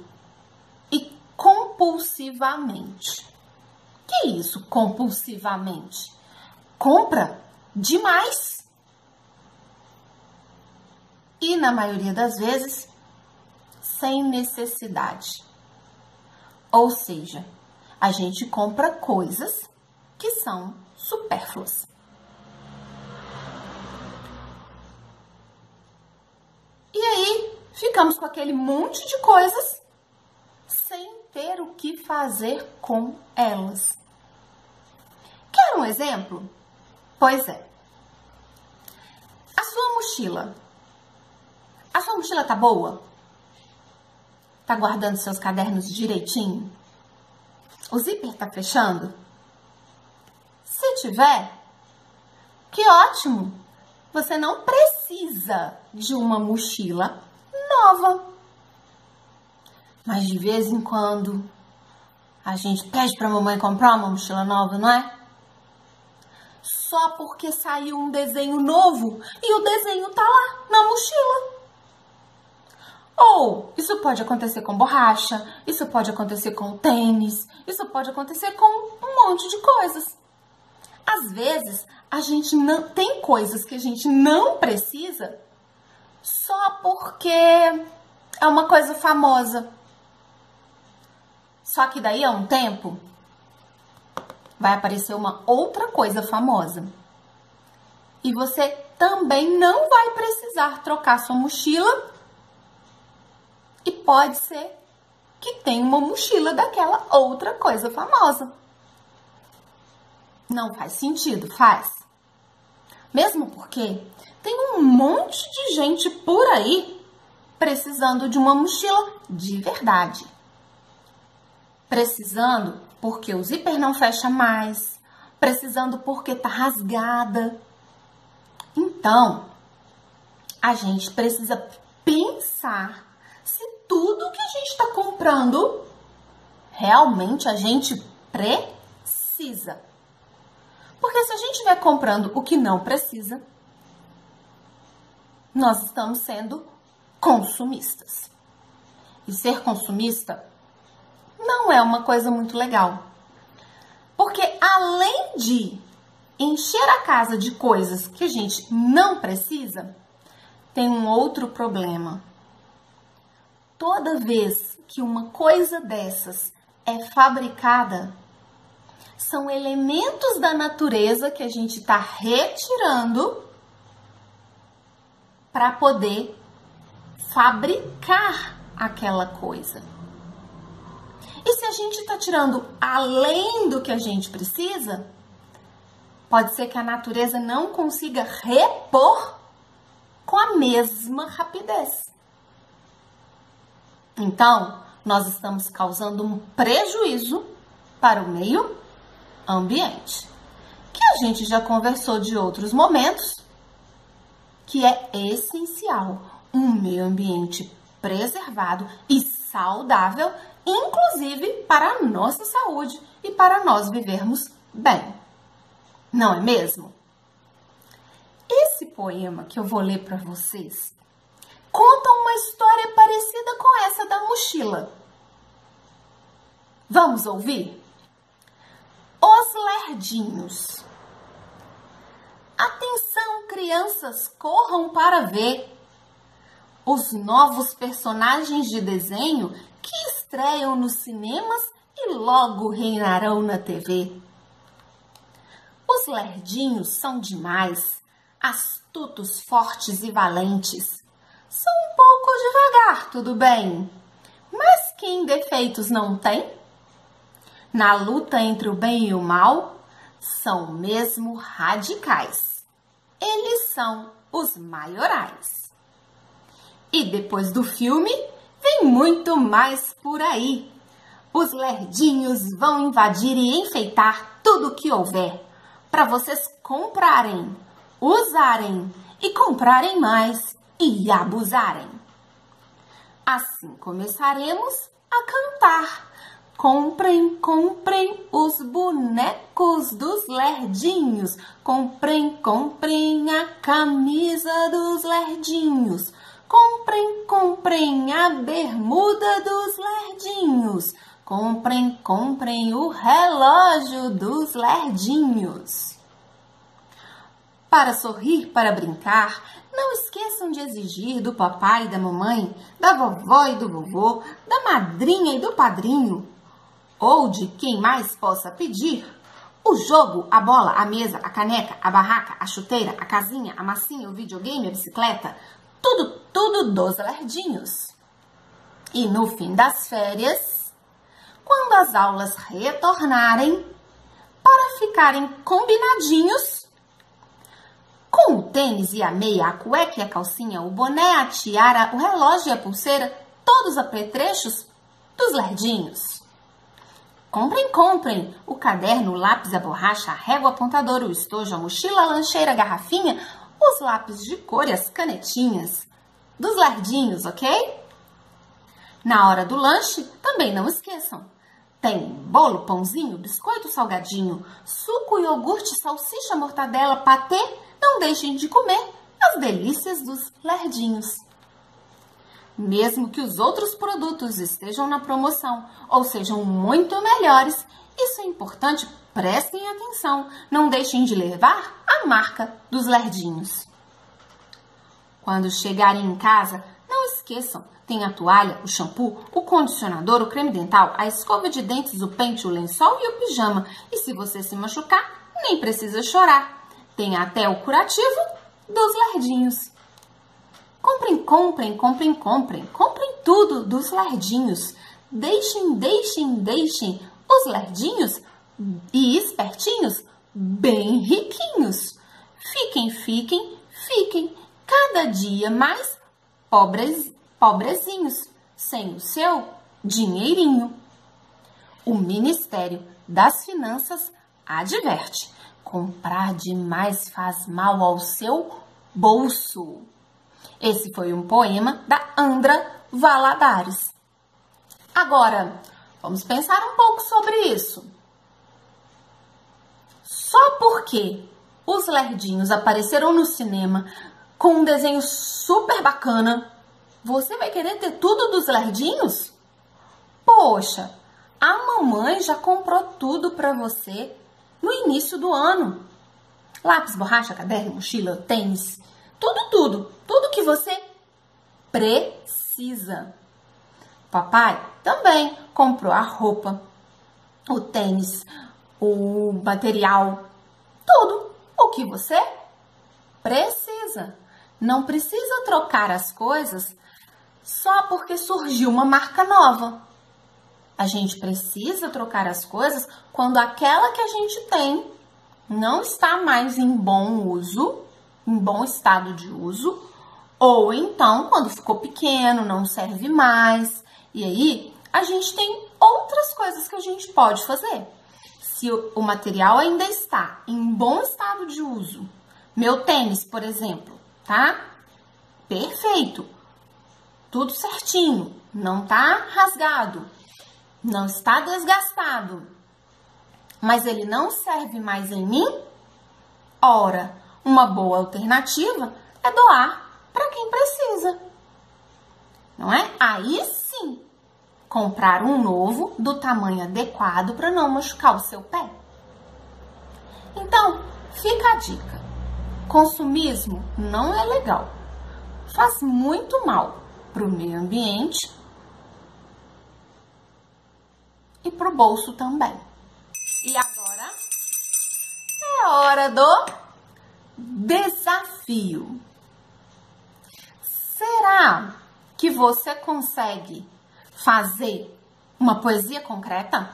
e compulsivamente. Que isso, compulsivamente? Compra demais. E, na maioria das vezes, sem necessidade. Ou seja, a gente compra coisas que são supérfluas. E aí, ficamos com aquele monte de coisas sem ter o que fazer com elas. Quer um exemplo? Pois é. A sua mochila. A sua mochila tá boa? Tá guardando seus cadernos direitinho? O zíper tá fechando? Se tiver, que ótimo! Você não precisa de uma mochila nova. Mas de vez em quando a gente pede para a mamãe comprar uma mochila nova, não é? Só porque saiu um desenho novo e o desenho tá lá na mochila. Ou isso pode acontecer com borracha, isso pode acontecer com tênis, isso pode acontecer com um monte de coisas. Às vezes, a gente não tem coisas que a gente não precisa só porque é uma coisa famosa. Só que daí a um tempo vai aparecer uma outra coisa famosa. E você também não vai precisar trocar sua mochila. E pode ser que tenha uma mochila daquela outra coisa famosa. Não faz sentido, faz? Mesmo porque tem um monte de gente por aí precisando de uma mochila de verdade. Precisando porque o zíper não fecha mais, precisando porque tá rasgada. Então, a gente precisa pensar se tudo que a gente está comprando realmente a gente precisa. Porque se a gente estiver comprando o que não precisa, nós estamos sendo consumistas. E ser consumista não é uma coisa muito legal. Porque além de encher a casa de coisas que a gente não precisa, tem um outro problema. Toda vez que uma coisa dessas é fabricada, são elementos da natureza que a gente está retirando para poder fabricar aquela coisa. E se a gente está tirando além do que a gente precisa, pode ser que a natureza não consiga repor com a mesma rapidez. Então, nós estamos causando um prejuízo para o meio ambiente, que a gente já conversou de outros momentos, que é essencial um meio ambiente preservado e saudável, inclusive para a nossa saúde e para nós vivermos bem. Não é mesmo? Esse poema que eu vou ler para vocês conta uma história parecida com essa da mochila. Vamos ouvir? Os Lerdinhos. Atenção, crianças, corram para ver os novos personagens de desenho que estreiam nos cinemas e logo reinarão na TV. Os Lerdinhos são demais, astutos, fortes e valentes. São um pouco devagar, tudo bem, mas quem defeitos não tem? Na luta entre o bem e o mal, são mesmo radicais. Eles são os maiorais. E depois do filme, vem muito mais por aí. Os Lerdinhos vão invadir e enfeitar tudo o que houver, para vocês comprarem, usarem e comprarem mais e abusarem. Assim começaremos a cantar. Comprem, comprem os bonecos dos Lerdinhos. Comprem, comprem a camisa dos Lerdinhos. Comprem, comprem a bermuda dos Lerdinhos. Comprem, comprem o relógio dos Lerdinhos. Para sorrir, para brincar, não esqueçam de exigir do papai e da mamãe, da vovó e do vovô, da madrinha e do padrinho, ou de quem mais possa pedir, o jogo, a bola, a mesa, a caneca, a barraca, a chuteira, a casinha, a massinha, o videogame, a bicicleta, tudo dos Lerdinhos. E no fim das férias, quando as aulas retornarem, para ficarem combinadinhos, com o tênis e a meia, a cueca e a calcinha, o boné, a tiara, o relógio e a pulseira, todos apetrechos dos Lerdinhos. Comprem, comprem o caderno, o lápis, a borracha, a régua, apontador, o estojo, a mochila, a lancheira, a garrafinha, os lápis de cor e as canetinhas dos Lerdinhos, ok? Na hora do lanche, também não esqueçam. Tem bolo, pãozinho, biscoito, salgadinho, suco, iogurte, salsicha, mortadela, patê. Não deixem de comer as delícias dos Lerdinhos. Mesmo que os outros produtos estejam na promoção ou sejam muito melhores, isso é importante, prestem atenção. Não deixem de levar a marca dos Lerdinhos. Quando chegarem em casa, não esqueçam, tem a toalha, o shampoo, o condicionador, o creme dental, a escova de dentes, o pente, o lençol e o pijama. E se você se machucar, nem precisa chorar. Tem até o curativo dos Lerdinhos. Comprem, comprem, comprem, comprem. Comprem tudo dos Lerdinhos. Deixem, deixem, deixem os Lerdinhos e espertinhos bem riquinhos. Fiquem, fiquem, fiquem cada dia mais pobrezinhos, sem o seu dinheirinho. O Ministério das Finanças adverte: comprar demais faz mal ao seu bolso. Esse foi um poema da Andra Valadares. Agora, vamos pensar um pouco sobre isso. Só porque os Lerdinhos apareceram no cinema com um desenho super bacana, você vai querer ter tudo dos Lerdinhos? Poxa, A mamãe já comprou tudo para você no início do ano. Lápis, borracha, caderno, mochila, tênis, tudo que você precisa. Papai também comprou a roupa, o tênis, o material, tudo o que você precisa. Não precisa trocar as coisas só porque surgiu uma marca nova. A gente precisa trocar as coisas quando aquela que a gente tem não está mais em bom uso, em bom estado de uso, ou então quando ficou pequeno, não serve mais. E aí, a gente tem outras coisas que a gente pode fazer. Se o material ainda está em bom estado de uso, meu tênis, por exemplo, tá? Perfeito. Tudo certinho, não tá rasgado, não está desgastado, mas ele não serve mais em mim? Ora, uma boa alternativa é doar para quem precisa, não é? Aí sim, comprar um novo do tamanho adequado para não machucar o seu pé. Então, fica a dica. Consumismo não é legal. Faz muito mal para o meio ambiente e para o bolso também. E agora é hora do desafio. Será que você consegue fazer uma poesia concreta?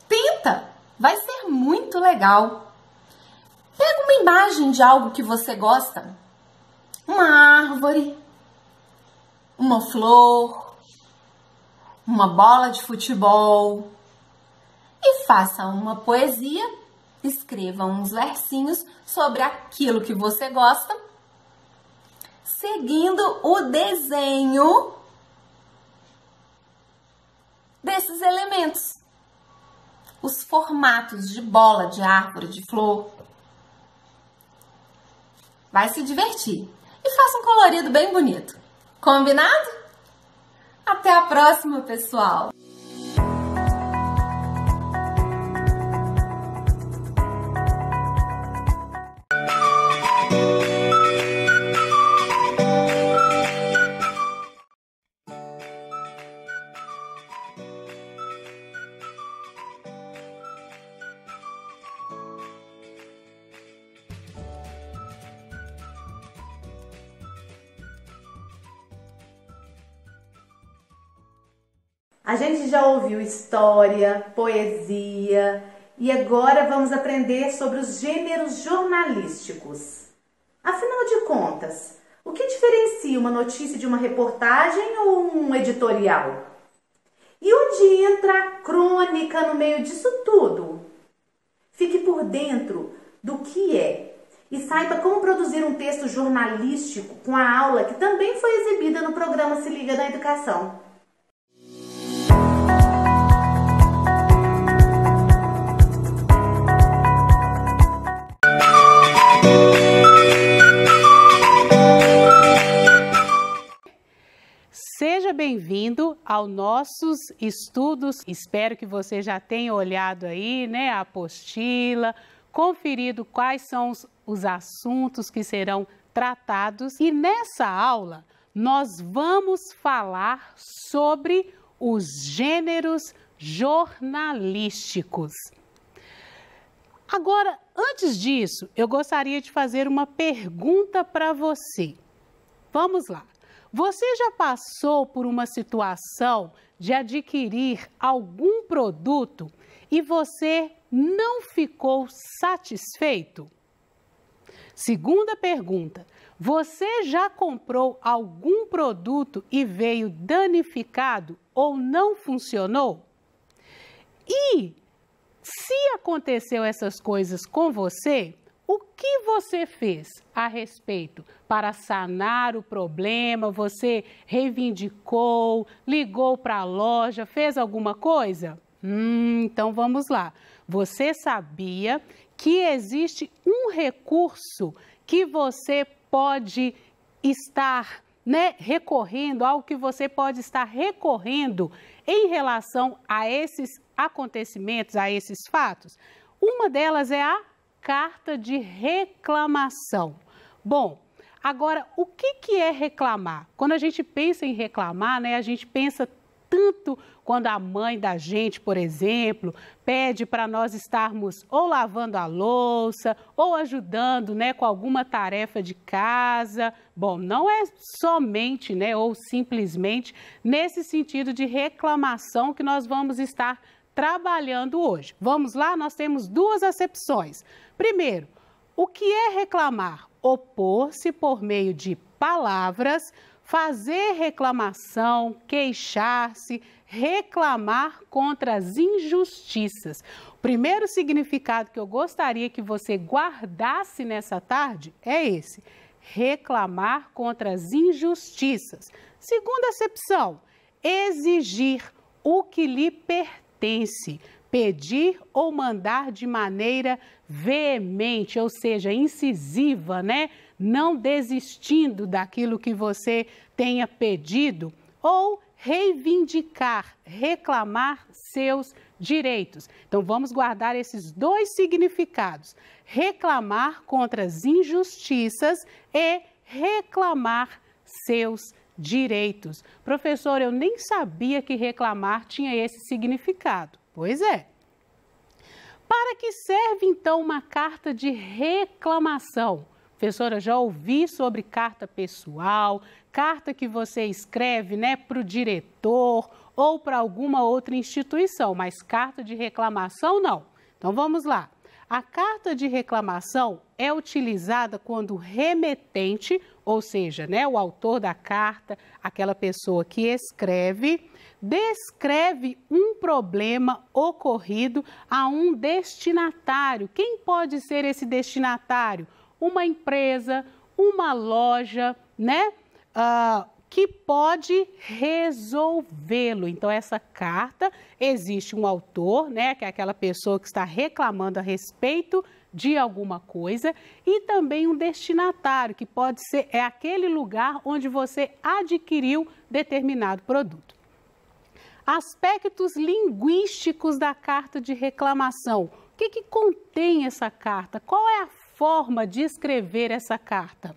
Tenta! Vai ser muito legal. Pega uma imagem de algo que você gosta. Uma árvore, uma flor, uma bola de futebol. E faça uma poesia, escreva uns versinhos sobre aquilo que você gosta, seguindo o desenho desses elementos. Os formatos de bola, de árvore, de flor. Vai se divertir. E faça um colorido bem bonito. Combinado? Até a próxima, pessoal!
A gente já ouviu história, poesia e agora vamos aprender sobre os gêneros jornalísticos. Afinal de contas, o que diferencia uma notícia de uma reportagem ou um editorial? E onde entra a crônica no meio disso tudo? Fique por dentro do que é e saiba como produzir um texto jornalístico com a aula que também foi exibida no programa Se Liga na Educação.
Seja bem-vindo aos nossos estudos. Espero que você já tenha olhado aí, né, a apostila, conferido quais são os assuntos que serão tratados. E nessa aula, nós vamos falar sobre os gêneros jornalísticos. Agora, antes disso, eu gostaria de fazer uma pergunta para você. Vamos lá. Você já passou por uma situação de adquirir algum produto e você não ficou satisfeito? Segunda pergunta, você já comprou algum produto e veio danificado ou não funcionou? E se aconteceu essas coisas com você, o que você fez a respeito para sanar o problema? Você reivindicou, ligou para a loja, fez alguma coisa? Então vamos lá. Você sabia que existe um recurso que você pode estar né, recorrendo, algo que você pode estar recorrendo em relação a esses acontecimentos, a esses fatos? Uma delas é a carta de reclamação. Bom, agora, o que é reclamar? Quando a gente pensa em reclamar, né, a gente pensa tanto quando a mãe da gente, por exemplo, pede para nós estarmos ou lavando a louça ou ajudando, né, com alguma tarefa de casa. Bom, não é somente, né, ou simplesmente nesse sentido de reclamação que nós vamos estar trabalhando hoje. Vamos lá, nós temos duas acepções. Primeiro, o que é reclamar? Opor-se por meio de palavras, fazer reclamação, queixar-se, reclamar contra as injustiças. O primeiro significado que eu gostaria que você guardasse nessa tarde é esse: reclamar contra as injustiças. Segunda acepção, exigir o que lhe pertence. Pedir ou mandar de maneira veemente, ou seja, incisiva, né? Não desistindo daquilo que você tenha pedido. Ou reivindicar, reclamar seus direitos. Então, vamos guardar esses dois significados: reclamar contra as injustiças e reclamar seus direitos. Professor, eu nem sabia que reclamar tinha esse significado. Pois é. Para que serve, então, uma carta de reclamação? Professora, já ouvi sobre carta pessoal, carta que você escreve, né, para o diretor ou para alguma outra instituição, mas carta de reclamação não. Então, vamos lá. A carta de reclamação é utilizada quando o remetente, ou seja, né, o autor da carta, aquela pessoa que escreve, descreve um problema ocorrido a um destinatário. Quem pode ser esse destinatário? Uma empresa, uma loja, né? Que pode resolvê-lo. Então, essa carta, existe um autor, né, que é aquela pessoa que está reclamando a respeito de alguma coisa, e também um destinatário, que pode ser aquele lugar onde você adquiriu determinado produto. Aspectos linguísticos da carta de reclamação. O que contém essa carta? Qual é a forma de escrever essa carta?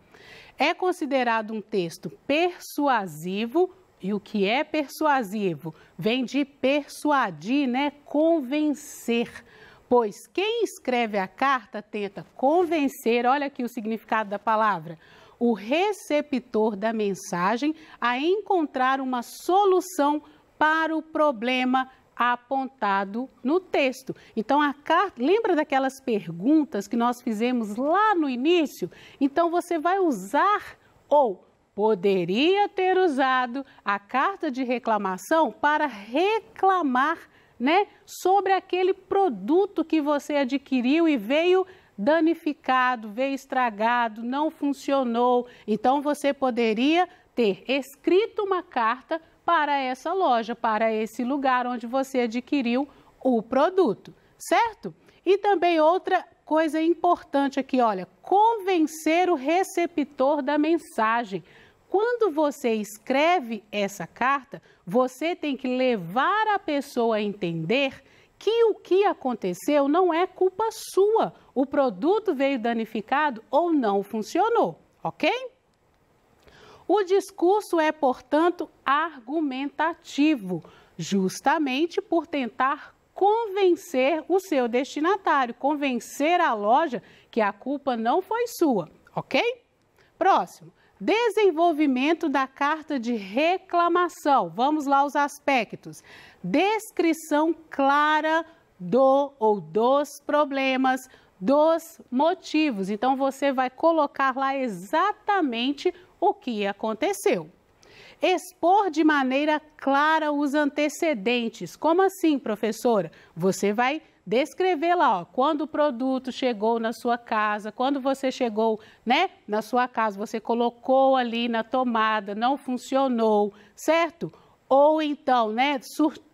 É considerado um texto persuasivo. E o que é persuasivo? Vem de persuadir, né? Convencer. Pois quem escreve a carta tenta convencer, olha aqui o significado da palavra, o receptor da mensagem a encontrar uma solução para o problema apontado no texto. Então, a carta, lembra daquelas perguntas que nós fizemos lá no início? Então, você vai usar ou poderia ter usado a carta de reclamação para reclamar, né, sobre aquele produto que você adquiriu e veio danificado, veio estragado, não funcionou. Então, você poderia ter escrito uma carta para essa loja, para esse lugar onde você adquiriu o produto, certo? E também outra coisa importante aqui, olha, convencer o receptor da mensagem. Quando você escreve essa carta, você tem que levar a pessoa a entender que o que aconteceu não é culpa sua. O produto veio danificado ou não funcionou, ok? O discurso é, portanto, argumentativo, justamente por tentar convencer o seu destinatário, convencer a loja que a culpa não foi sua, ok? Próximo, desenvolvimento da carta de reclamação. Vamos lá os aspectos. Descrição clara do ou dos problemas, dos motivos. Então, você vai colocar lá exatamente o que aconteceu. Expor de maneira clara os antecedentes. Como assim, professora? Você vai descrever lá, ó, quando o produto chegou na sua casa, quando você chegou, né, na sua casa, você colocou ali na tomada, não funcionou, certo? Ou então, né,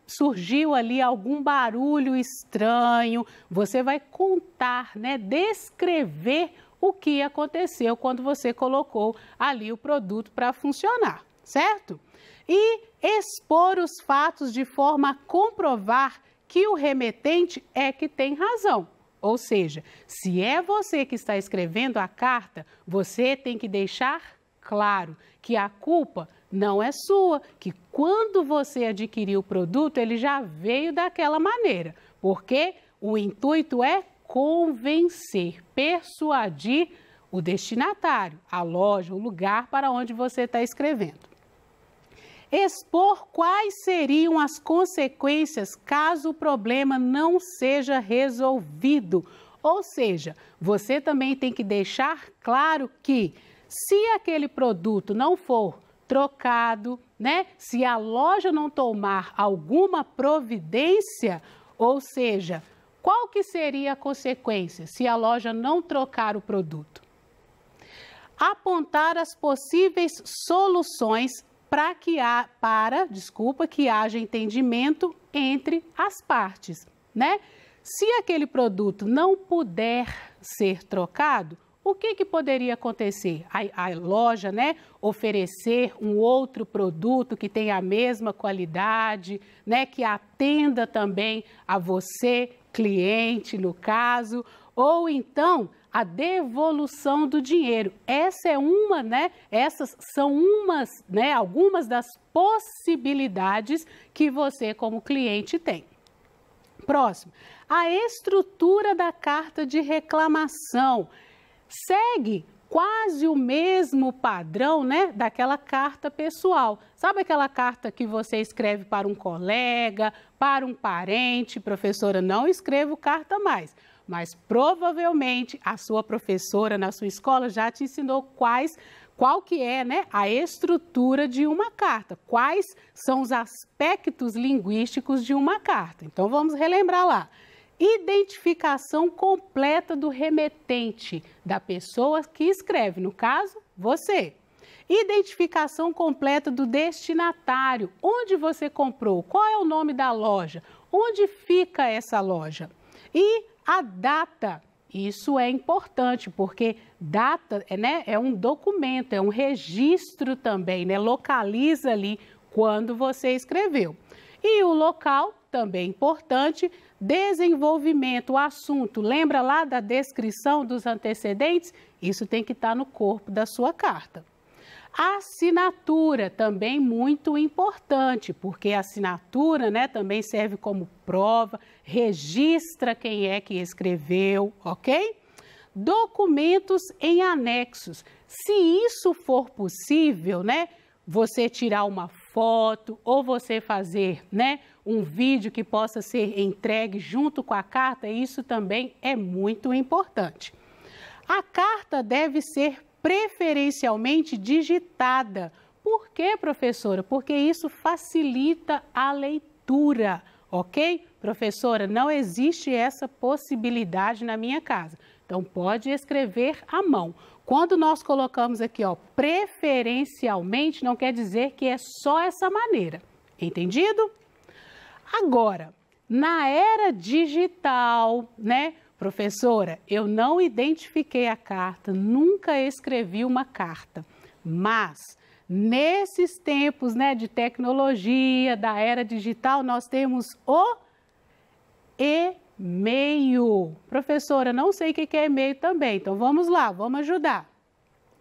surgiu ali algum barulho estranho, você vai contar, né, descrever o que aconteceu quando você colocou ali o produto para funcionar, certo? E expor os fatos de forma a comprovar que o remetente é que tem razão. Ou seja, se é você que está escrevendo a carta, você tem que deixar claro que a culpa não é sua, que quando você adquiriu o produto, ele já veio daquela maneira, porque o intuito é convencer, persuadir o destinatário, a loja, o lugar para onde você está escrevendo. Expor quais seriam as consequências caso o problema não seja resolvido. Ou seja, você também tem que deixar claro que se aquele produto não for trocado, né? Se a loja não tomar alguma providência, ou seja, qual que seria a consequência se a loja não trocar o produto? Apontar as possíveis soluções para que haja entendimento entre as partes, né? Se aquele produto não puder ser trocado, o que poderia acontecer? A loja, né, oferecer um outro produto que tenha a mesma qualidade, né, que atenda também a você, cliente, no caso, ou então a devolução do dinheiro. Essa é uma, né? Essas são algumas das possibilidades que você, como cliente, tem. Próximo, a estrutura da carta de reclamação segue quase o mesmo padrão, né, daquela carta pessoal. Sabe aquela carta que você escreve para um colega, para um parente? Professora, não escrevo carta mais. Mas provavelmente a sua professora na sua escola já te ensinou qual que é, né, a estrutura de uma carta, quais são os aspectos linguísticos de uma carta. Então vamos relembrar lá. Identificação completa do remetente, da pessoa que escreve, no caso, você. Identificação completa do destinatário, onde você comprou, qual é o nome da loja, onde fica essa loja. E a data, isso é importante, porque data, né, é um documento, é um registro também, né, localiza ali quando você escreveu. E o local, também importante, desenvolvimento, o assunto, lembra lá da descrição dos antecedentes? Isso tem que estar no corpo da sua carta. A assinatura, também muito importante, porque a assinatura, né, também serve como prova, registra quem é que escreveu, ok? Documentos em anexos. Se isso for possível, né, você tirar uma foto ou você fazer, né, um vídeo que possa ser entregue junto com a carta, isso também é muito importante. A carta deve ser preferencialmente digitada. Por quê, professora? Porque isso facilita a leitura, ok? Professora, não existe essa possibilidade na minha casa. Então, pode escrever à mão. Quando nós colocamos aqui, ó, preferencialmente, não quer dizer que é só essa maneira. Entendido? Agora, na era digital, né? Professora, eu não identifiquei a carta, nunca escrevi uma carta, mas nesses tempos, né, de tecnologia, da era digital, nós temos o e-mail. Professora, não sei o que é e-mail também, então vamos lá, vamos ajudar.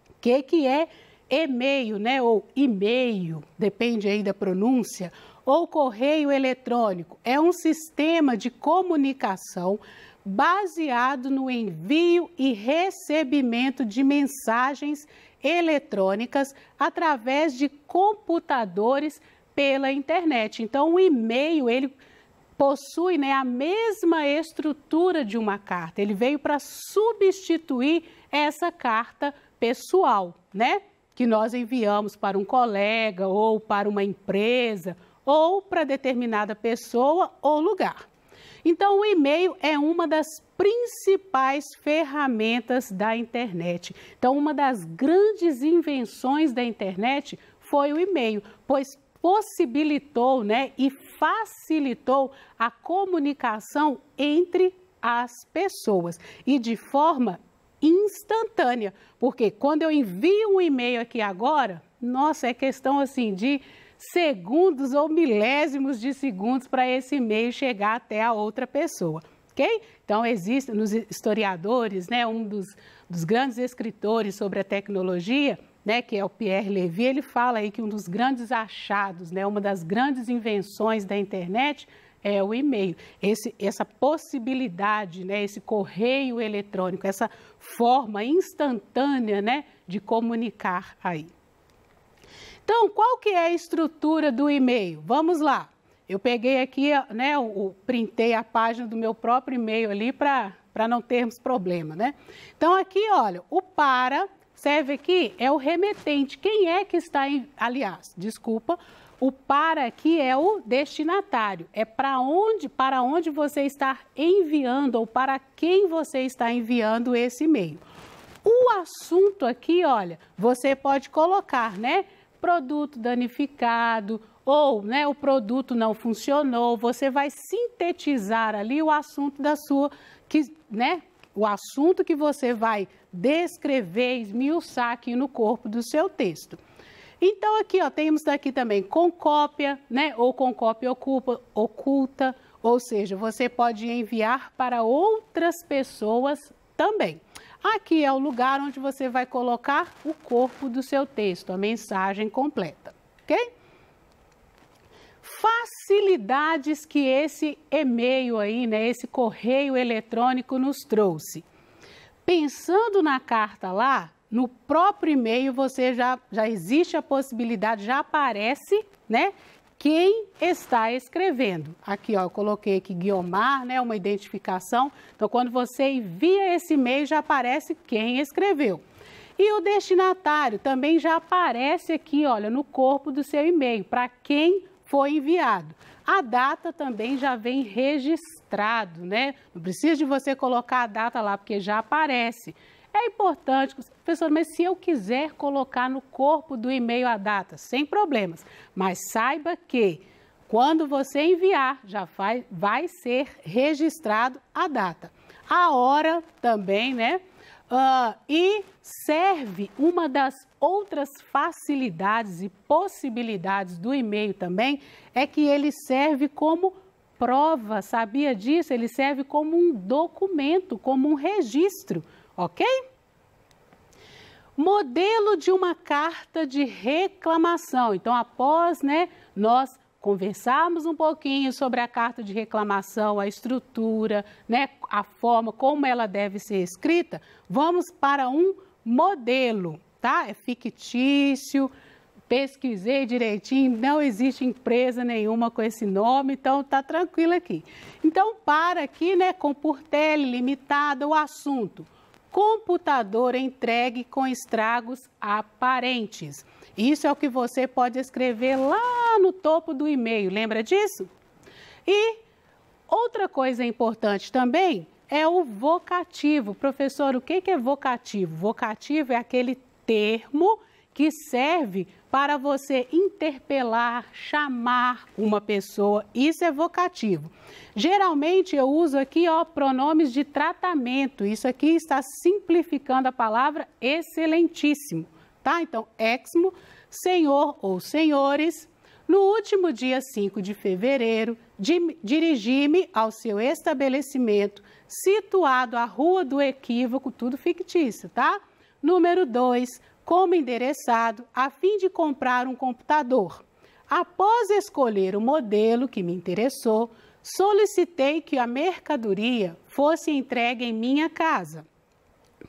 O que é e-mail, né, ou e-mail, depende aí da pronúncia, ou correio eletrônico? É um sistema de comunicação baseado no envio e recebimento de mensagens eletrônicas através de computadores pela internet. Então, o e-mail, ele possui, né, a mesma estrutura de uma carta. Ele veio para substituir essa carta pessoal, né, que nós enviamos para um colega ou para uma empresa ou para determinada pessoa ou lugar. Então, o e-mail é uma das principais ferramentas da internet. Então, uma das grandes invenções da internet foi o e-mail, pois possibilitou, né, e facilitou a comunicação entre as pessoas e de forma instantânea, porque quando eu envio um e-mail aqui agora, nossa, é questão assim de segundos ou milésimos de segundos para esse e-mail chegar até a outra pessoa, ok? Então, existe nos historiadores, né, um dos grandes escritores sobre a tecnologia, né, que é o Pierre Levy, ele fala aí que um dos grandes achados, né, uma das grandes invenções da internet é o e-mail. Essa possibilidade, né, esse correio eletrônico, essa forma instantânea, né, de comunicar aí. Então, qual que é a estrutura do e-mail? Vamos lá. Eu peguei aqui, né, printei a página do meu próprio e-mail ali para não termos problema, né? Então, aqui, olha, o para serve aqui é o remetente. Quem é que está, aliás, desculpa, o para aqui é o destinatário. É para onde você está enviando ou para quem você está enviando esse e-mail. O assunto aqui, olha, você pode colocar, né? Produto danificado ou, né, o produto não funcionou, você vai sintetizar ali o assunto o assunto que você vai descrever, esmiuçar aqui no corpo do seu texto. Então, aqui, ó, temos aqui também com cópia, né, ou com cópia oculta, ou seja, você pode enviar para outras pessoas também. Aqui é o lugar onde você vai colocar o corpo do seu texto, a mensagem completa, ok? Facilidades que esse e-mail aí, né, esse correio eletrônico nos trouxe. Pensando na carta lá, no próprio e-mail você já existe a possibilidade, já aparece, né, quem está escrevendo. Aqui, ó, eu coloquei aqui Guiomar, né, uma identificação. Então, quando você envia esse e-mail, já aparece quem escreveu. E o destinatário também já aparece aqui, olha, no corpo do seu e-mail, para quem foi enviado. A data também já vem registrado, né? Não precisa de você colocar a data lá, porque já aparece. É importante, professor, mas se eu quiser colocar no corpo do e-mail a data, sem problemas. Mas saiba que quando você enviar, já vai ser registrado a data. A hora também, né? E serve uma das outras facilidades e possibilidades do e-mail também, é que ele serve como prova, sabia disso? Ele serve como um documento, como um registro. Ok? Modelo de uma carta de reclamação. Então, após, né, nós conversarmos um pouquinho sobre a carta de reclamação, a estrutura, né, a forma como ela deve ser escrita, vamos para um modelo, tá? É fictício, pesquisei direitinho, não existe empresa nenhuma com esse nome, então tá tranquilo aqui. Então, para aqui, né, com por tele limitada o assunto. Computador entregue com estragos aparentes. Isso é o que você pode escrever lá no topo do e-mail, lembra disso? E outra coisa importante também é o vocativo. Professor, o que é vocativo? Vocativo é aquele termo que serve para você interpelar, chamar uma pessoa. Isso é vocativo. Geralmente eu uso aqui, ó, pronomes de tratamento. Isso aqui está simplificando a palavra excelentíssimo, tá? Então, exmo, senhor ou senhores. No último dia 5 de fevereiro, dirigi-me ao seu estabelecimento, situado à Rua do Equívoco, tudo fictício, tá? Número 2, como endereçado, a fim de comprar um computador. Após escolher o modelo que me interessou, solicitei que a mercadoria fosse entregue em minha casa.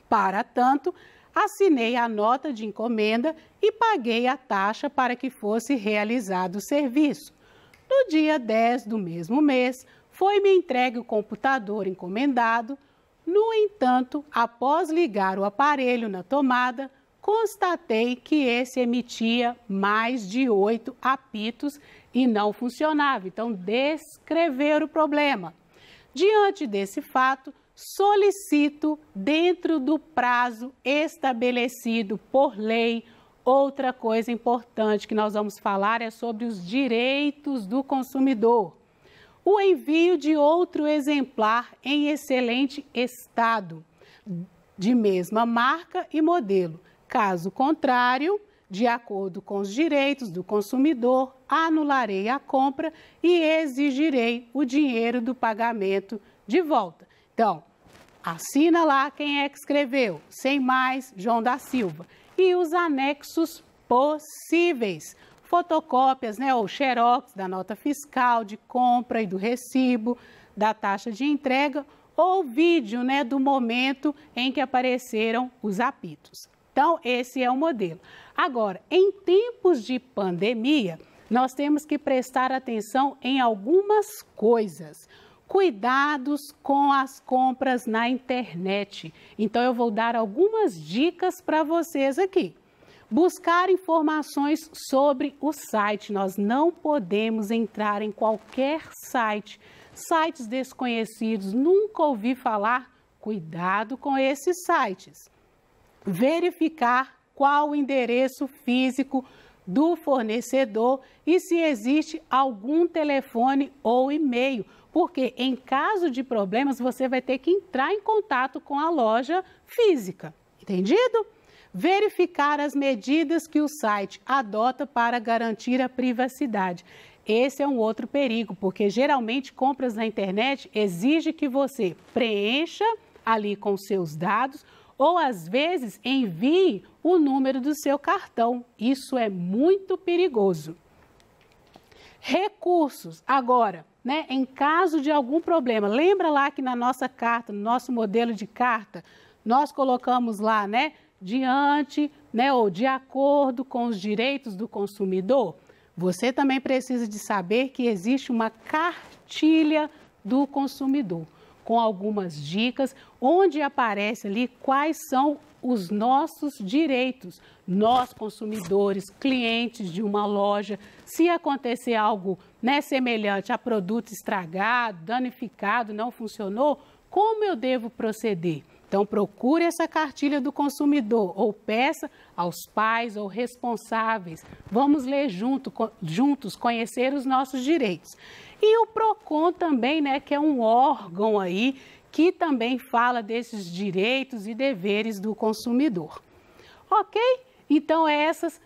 Para tanto, assinei a nota de encomenda e paguei a taxa para que fosse realizado o serviço. No dia 10 do mesmo mês, foi-me entregue o computador encomendado. No entanto, após ligar o aparelho na tomada, constatei que esse emitia mais de 8 apitos e não funcionava. Então, descrever o problema. Diante desse fato, solicito, dentro do prazo estabelecido por lei, outra coisa importante que nós vamos falar é sobre os direitos do consumidor. O envio de outro exemplar em excelente estado, de mesma marca e modelo. Caso contrário, de acordo com os direitos do consumidor, anularei a compra e exigirei o dinheiro do pagamento de volta. Então, assina lá quem é que escreveu, sem mais, João da Silva. E os anexos possíveis, fotocópias, ou xerox da nota fiscal de compra e do recibo, da taxa de entrega, ou vídeo, do momento em que apareceram os apitos. Então, esse é o modelo. Agora, em tempos de pandemia, nós temos que prestar atenção em algumas coisas. Cuidados com as compras na internet. Então, eu vou dar algumas dicas para vocês aqui. Buscar informações sobre o site. Nós não podemos entrar em qualquer site. Sites desconhecidos, nunca ouvi falar. Cuidado com esses sites. Verificar qual o endereço físico do fornecedor e se existe algum telefone ou e-mail, porque em caso de problemas você vai ter que entrar em contato com a loja física, entendido? Verificar as medidas que o site adota para garantir a privacidade. Esse é um outro perigo, porque geralmente compras na internet exige que você preencha ali com seus dados ou às vezes envie o número do seu cartão. Isso é muito perigoso. Recursos. Agora, em caso de algum problema, lembra lá que na nossa carta, no nosso modelo de carta, nós colocamos lá, diante, ou de acordo com os direitos do consumidor? Você também precisa de saber que existe uma cartilha do consumidor, com algumas dicas, onde aparece ali quais são os nossos direitos, nós consumidores, clientes de uma loja, se acontecer algo semelhante a produto estragado, danificado, não funcionou, como eu devo proceder? Então, procure essa cartilha do consumidor ou peça aos pais ou responsáveis. Vamos ler juntos, conhecer os nossos direitos. E o PROCON também, que é um órgão aí que também fala desses direitos e deveres do consumidor. Ok? Então, essas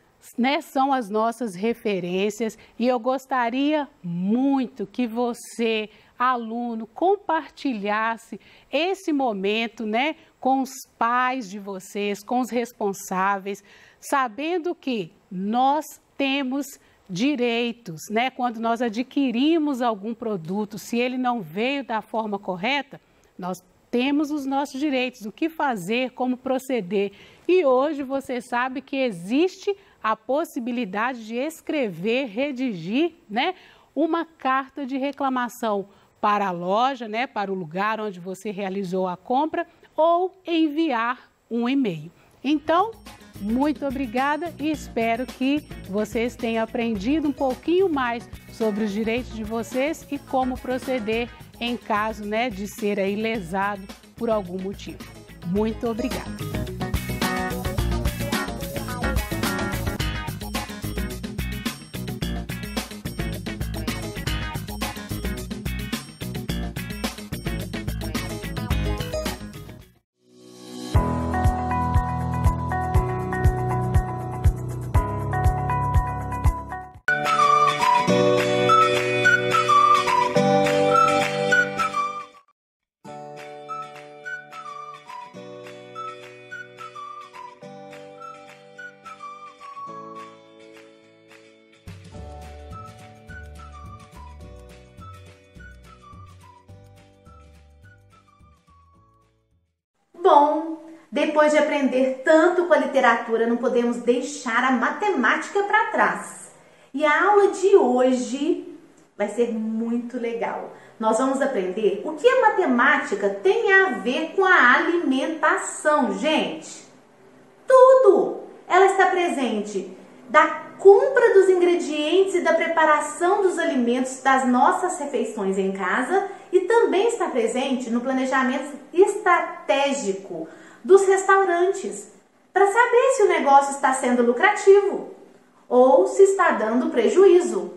são as nossas referências e eu gostaria muito que você, aluno, compartilhasse esse momento, com os pais de vocês, com os responsáveis, sabendo que nós temos direitos, quando nós adquirimos algum produto, se ele não veio da forma correta, nós temos os nossos direitos, o que fazer, como proceder. E hoje você sabe que existe a possibilidade de escrever, redigir, uma carta de reclamação para a loja, para o lugar onde você realizou a compra ou enviar um e-mail. Então, muito obrigada e espero que vocês tenham aprendido um pouquinho mais sobre os direitos de vocês e como proceder em caso, de ser aí lesado por algum motivo. Muito obrigada.
Bom, depois de aprender tanto com a literatura, não podemos deixar a matemática para trás. E a aula de hoje vai ser muito legal. Nós vamos aprender o que a matemática tem a ver com a alimentação, gente. Tudo! Ela está presente da compra dos ingredientes e da preparação dos alimentos das nossas refeições em casa e também está presente no planejamento estratégico dos restaurantes para saber se o negócio está sendo lucrativo ou se está dando prejuízo.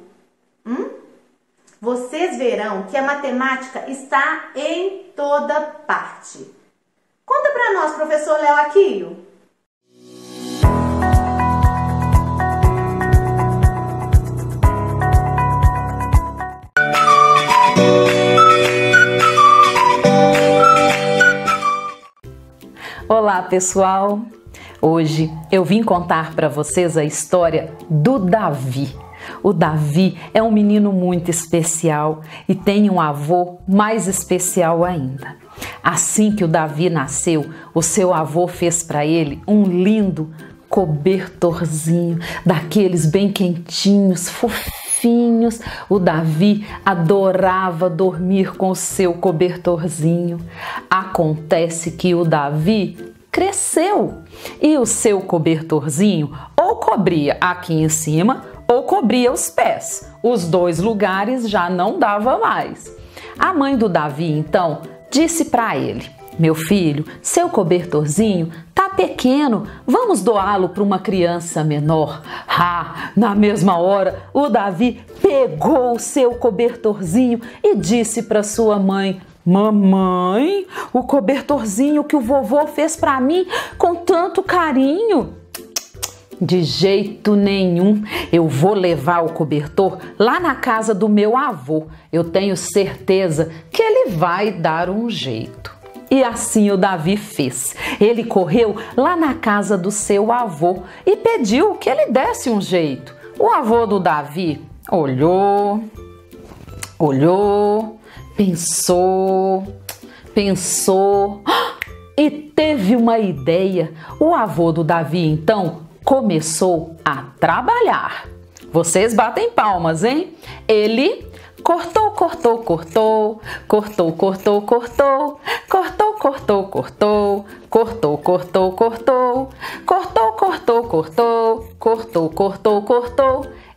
Vocês verão que a matemática está em toda parte. Conta para nós nós, professor Léo Aquio.
Olá, pessoal! Hoje eu vim contar para vocês a história do Davi. O Davi é um menino muito especial e tem um avô mais especial ainda. Assim que o Davi nasceu, o seu avô fez para ele um lindo cobertorzinho, daqueles bem quentinhos, fofinhos. O Davi adorava dormir com o seu cobertorzinho. Acontece que o Davi cresceu e o seu cobertorzinho ou cobria aqui em cima ou cobria os pés. Os dois lugares já não dava mais. A mãe do Davi então disse para ele: meu filho, seu cobertorzinho tá pequeno, vamos doá-lo para uma criança menor. Na mesma hora, o Davi pegou o seu cobertorzinho e disse para sua mãe: mamãe, o cobertorzinho que o vovô fez para mim com tanto carinho. De jeito nenhum, eu vou levar o cobertor lá na casa do meu avô. Eu tenho certeza que ele vai dar um jeito. E assim o Davi fez. Ele correu lá na casa do seu avô e pediu que ele desse um jeito. O avô do Davi olhou, pensou e teve uma ideia. O avô do Davi então começou a trabalhar. Vocês batem palmas, hein? Ele cortou,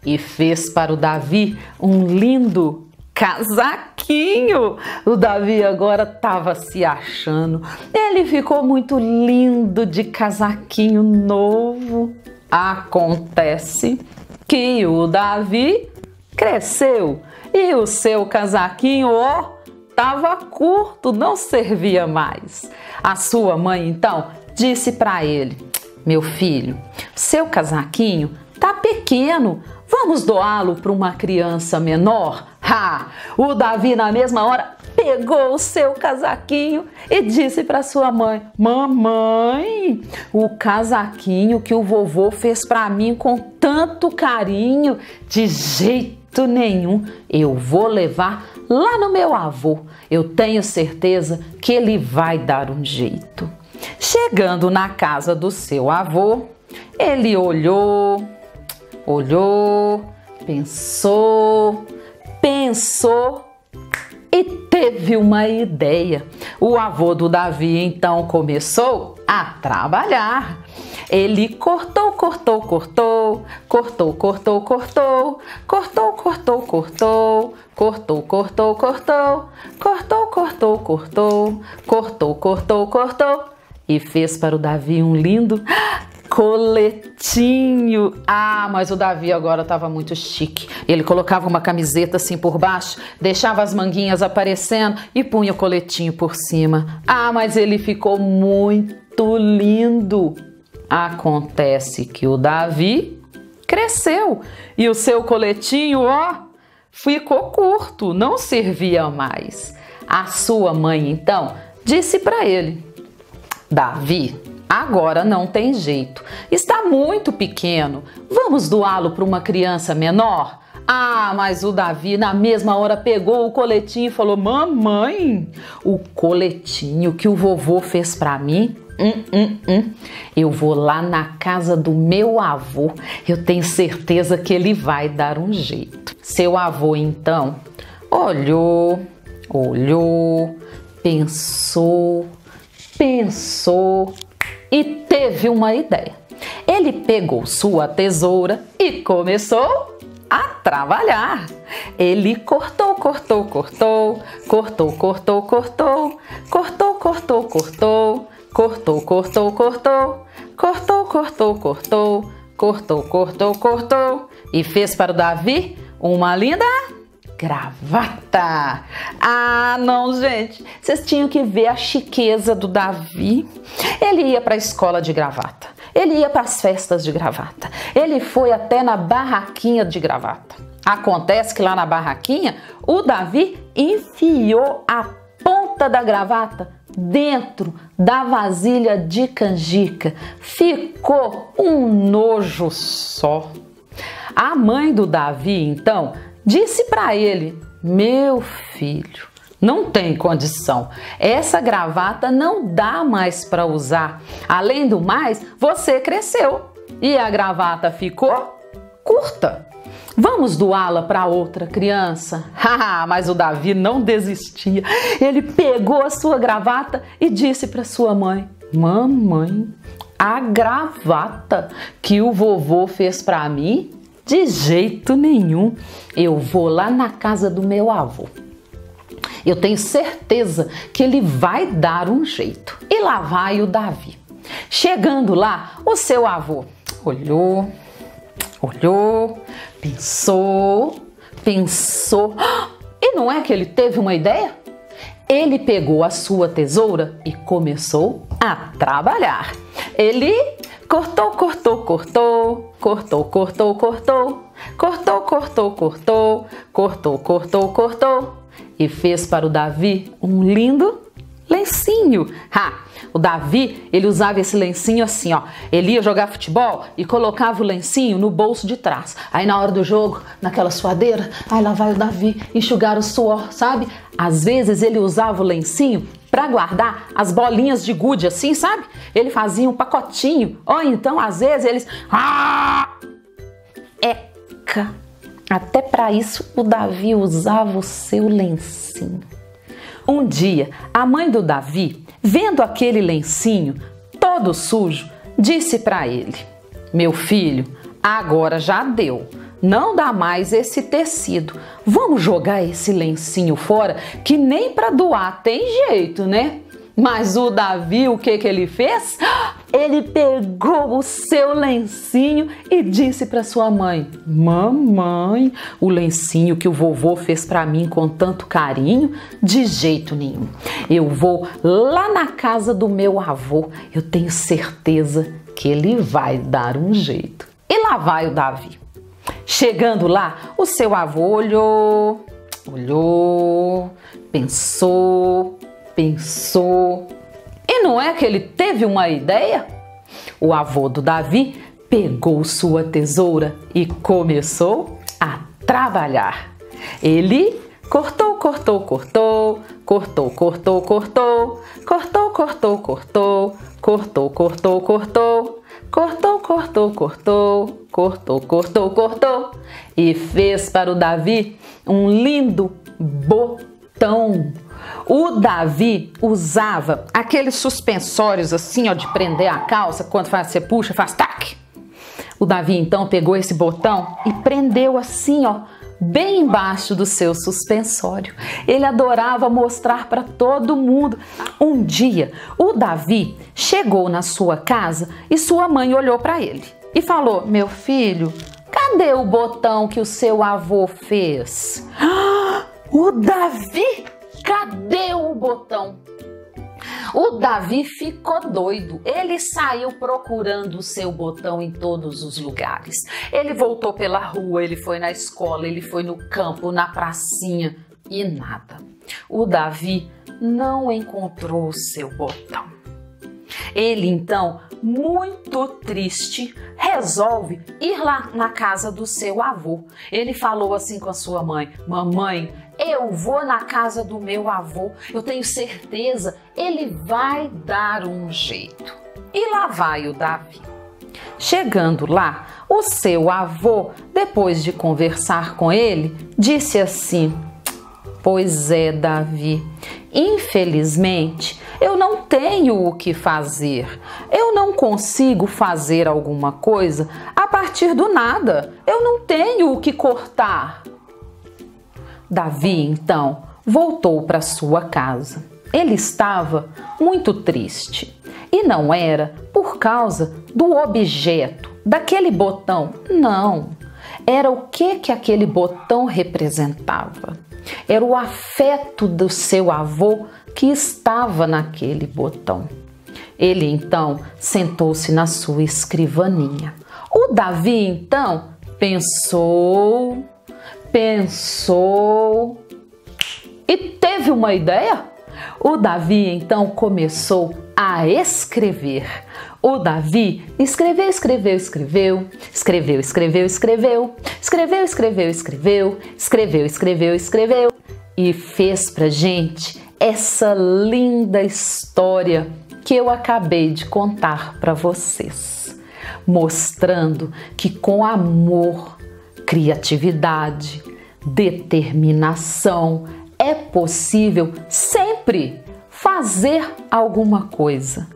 e fez para o Davi um lindo casaquinho. O Davi agora estava se achando. Ele ficou muito lindo de casaquinho novo. Acontece que o Davi cresceu e o seu casaquinho, estava curto, não servia mais. A sua mãe então disse para ele: meu filho, seu casaquinho tá pequeno, vamos doá-lo para uma criança menor? O Davi na mesma hora pegou o seu casaquinho e disse para sua mãe: mamãe, o casaquinho que o vovô fez para mim com tanto carinho, de jeito nenhum, eu vou levar lá no meu avô. Eu tenho certeza que ele vai dar um jeito. Chegando na casa do seu avô, ele olhou, pensou e teve uma ideia. O avô do Davi então começou a trabalhar. Ele cortou, e fez para o Davi um lindo coletinho. Mas o Davi agora estava muito chique. Ele colocava uma camiseta assim por baixo, deixava as manguinhas aparecendo e punha o coletinho por cima. Mas ele ficou muito lindo. Acontece que o Davi cresceu e o seu coletinho, ficou curto, não servia mais. A sua mãe então disse para ele: Davi, agora não tem jeito, está muito pequeno, vamos doá-lo para uma criança menor? Mas o Davi na mesma hora pegou o coletinho e falou: mamãe, o coletinho que o vovô fez para mim, eu vou lá na casa do meu avô, eu tenho certeza que ele vai dar um jeito. Seu avô então olhou, pensou e teve uma ideia. Ele pegou sua tesoura e começou a trabalhar. Ele cortou, e fez para o Davi uma linda gravata. Ah, não, gente. Vocês tinham que ver a chiqueza do Davi. Ele ia para a escola de gravata. Ele ia para as festas de gravata. Ele foi até na barraquinha de gravata. Acontece que lá na barraquinha, o Davi enfiou a ponta da gravata dentro da vasilha de canjica. Ficou um nojo só. A mãe do Davi, então, disse para ele: meu filho, não tem condição. Essa gravata não dá mais para usar. Além do mais, você cresceu e a gravata ficou curta. Vamos doá-la para outra criança? Mas o Davi não desistia. Ele pegou a sua gravata e disse para sua mãe: mamãe, a gravata que o vovô fez para mim? De jeito nenhum. Eu vou lá na casa do meu avô. Eu tenho certeza que ele vai dar um jeito. E lá vai o Davi. Chegando lá, o seu avô olhou, pensou. E não é que ele teve uma ideia? Ele pegou a sua tesoura e começou a trabalhar. Ele cortou e fez para o Davi um lindo lencinho. O Davi, ele usava esse lencinho assim, ó. Ele ia jogar futebol e colocava o lencinho no bolso de trás. Aí na hora do jogo, naquela suadeira, aí lá vai o Davi enxugar o suor, sabe? Às vezes ele usava o lencinho para guardar as bolinhas de gude assim, sabe? Ele fazia um pacotinho. Ou então, às vezes, eles... Até para isso o Davi usava o seu lencinho. Um dia, a mãe do Davi, vendo aquele lencinho todo sujo, disse para ele: meu filho, agora já deu. Não dá mais esse tecido. Vamos jogar esse lencinho fora, que nem para doar tem jeito, né? Mas o Davi, o que ele fez? Ele pegou o seu lencinho e disse para sua mãe: mamãe, o lencinho que o vovô fez para mim com tanto carinho, de jeito nenhum. Eu vou lá na casa do meu avô. Eu tenho certeza que ele vai dar um jeito. E lá vai o Davi. Chegando lá, o seu avô olhou, pensou. E não é que ele teve uma ideia? O avô do Davi pegou sua tesoura e começou a trabalhar. Ele cortou, e fez para o Davi um lindo botão. O Davi usava aqueles suspensórios assim, ó, de prender a calça, quando você puxa, faz tac. O Davi então pegou esse botão e prendeu assim, ó, bem embaixo do seu suspensório. Ele adorava mostrar para todo mundo. Um dia, o Davi chegou na sua casa e sua mãe olhou para ele e falou: meu filho, cadê o botão que o seu avô fez? O Davi, cadê o botão? O Davi ficou doido. Ele saiu procurando o seu botão em todos os lugares. Ele voltou pela rua, ele foi na escola, ele foi no campo, na pracinha e nada. O Davi não encontrou o seu botão. Ele então, muito triste, resolve ir lá na casa do seu avô. Ele falou assim com a sua mãe: mamãe, eu vou na casa do meu avô, eu tenho certeza, ele vai dar um jeito. E lá vai o Davi. Chegando lá, o seu avô, depois de conversar com ele, disse assim: pois é, Davi, infelizmente eu não tenho o que fazer. Eu não consigo fazer alguma coisa a partir do nada. Eu não tenho o que cortar. Davi, então, voltou para sua casa. Ele estava muito triste. E não era por causa do objeto, daquele botão, não. era o que aquele botão representava. Era o afeto do seu avô que estava naquele botão. Ele então sentou-se na sua escrivaninha. O Davi então pensou e teve uma ideia. O Davi então começou a escrever. O Davi escreveu e fez pra gente essa linda história que eu acabei de contar para vocês, mostrando que com amor, criatividade, determinação é possível sempre fazer alguma coisa,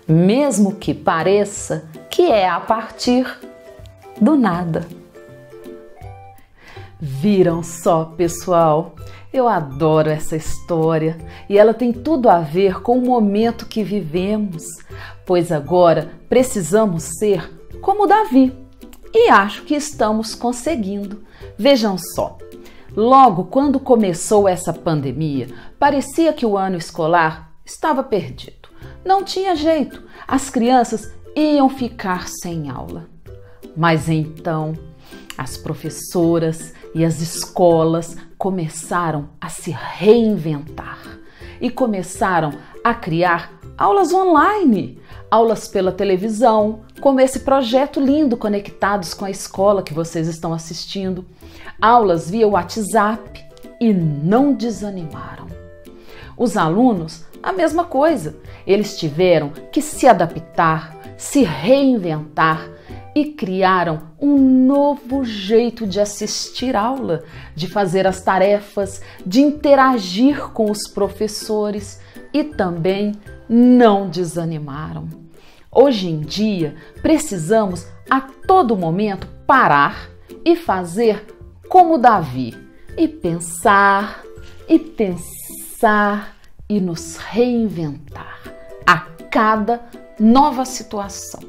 mesmo que pareça que é a partir do nada. Viram só, pessoal? Eu adoro essa história e ela tem tudo a ver com o momento que vivemos, pois agora precisamos ser como Davi e acho que estamos conseguindo. Vejam só, logo quando começou essa pandemia, parecia que o ano escolar estava perdido. Não tinha jeito, as crianças iam ficar sem aula. Mas então, as professoras e as escolas começaram a se reinventar e começaram a criar aulas online, aulas pela televisão, como esse projeto lindo Conectados com a Escola que vocês estão assistindo, aulas via WhatsApp e não desanimaram. Os alunos, a mesma coisa, eles tiveram que se adaptar, se reinventar e criaram um novo jeito de assistir aula, de fazer as tarefas, de interagir com os professores e também não desanimaram. Hoje em dia, precisamos a todo momento parar e fazer como Davi e pensar e nos reinventar a cada nova situação.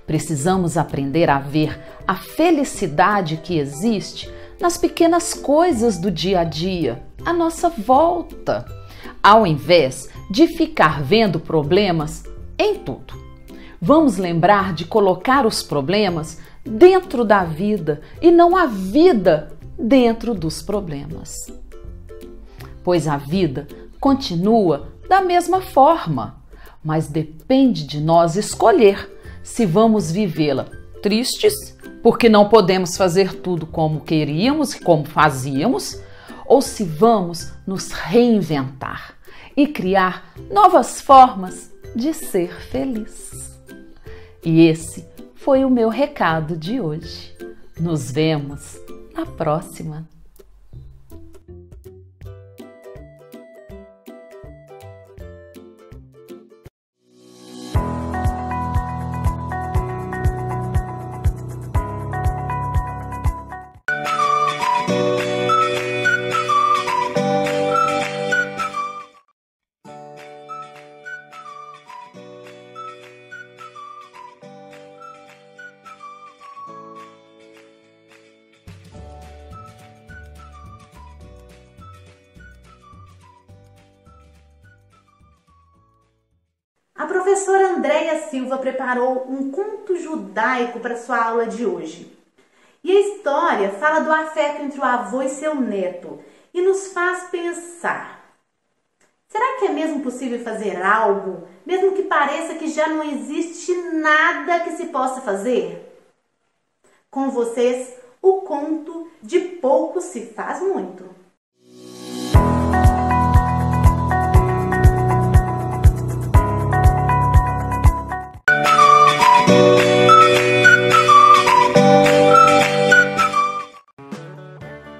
Precisamos aprender a ver a felicidade que existe nas pequenas coisas do dia a dia, à nossa volta, ao invés de ficar vendo problemas em tudo. Vamos lembrar de colocar os problemas dentro da vida e não a vida dentro dos problemas. Pois a vida continua da mesma forma, mas depende de nós escolher se vamos vivê-la tristes, porque não podemos fazer tudo como queríamos e como fazíamos, ou se vamos nos reinventar e criar novas formas de ser feliz. E esse foi o meu recado de hoje. Nos vemos na próxima.
A professora Andréia Silva preparou um conto judaico para sua aula de hoje. E a história fala do afeto entre o avô e seu neto e nos faz pensar. Será que é mesmo possível fazer algo, mesmo que pareça que já não existe nada que se possa fazer? Com vocês, o conto De Pouco se Faz Muito.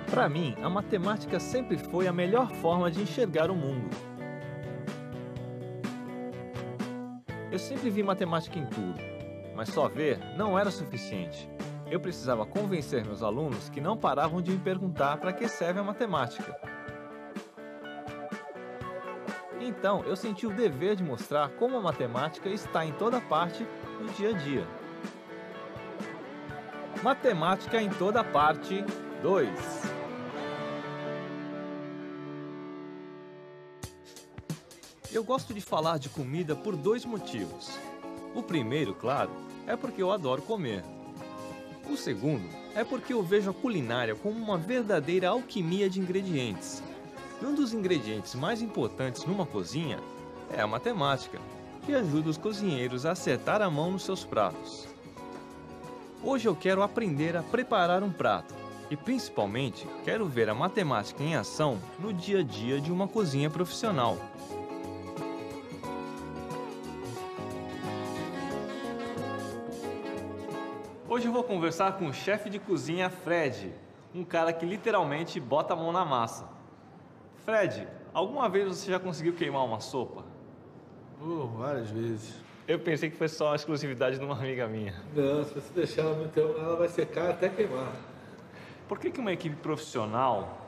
Para mim, a matemática sempre foi a melhor forma de enxergar o mundo. Eu sempre vi matemática em tudo, mas só ver não era suficiente. Eu precisava convencer meus alunos que não paravam de me perguntar para que serve a matemática. Então, eu senti o dever de mostrar como a matemática está em toda parte no dia a dia. Matemática em toda parte 2. Eu gosto de falar de comida por 2 motivos. O primeiro, claro, é porque eu adoro comer. O segundo é porque eu vejo a culinária como uma verdadeira alquimia de ingredientes. E um dos ingredientes mais importantes numa cozinha é a matemática, que ajuda os cozinheiros a acertar a mão nos seus pratos. Hoje eu quero aprender a preparar um prato e, principalmente, quero ver a matemática em ação no dia a dia de uma cozinha profissional. Hoje eu vou conversar com o chefe de cozinha Fred, um cara que literalmente bota a mão na massa. Fred, alguma vez você já conseguiu queimar uma sopa?
Várias vezes.
Eu pensei que foi só uma exclusividade de uma amiga minha.
Não, se você deixar ela muito tempo, ela vai secar até queimar.
Por que uma equipe profissional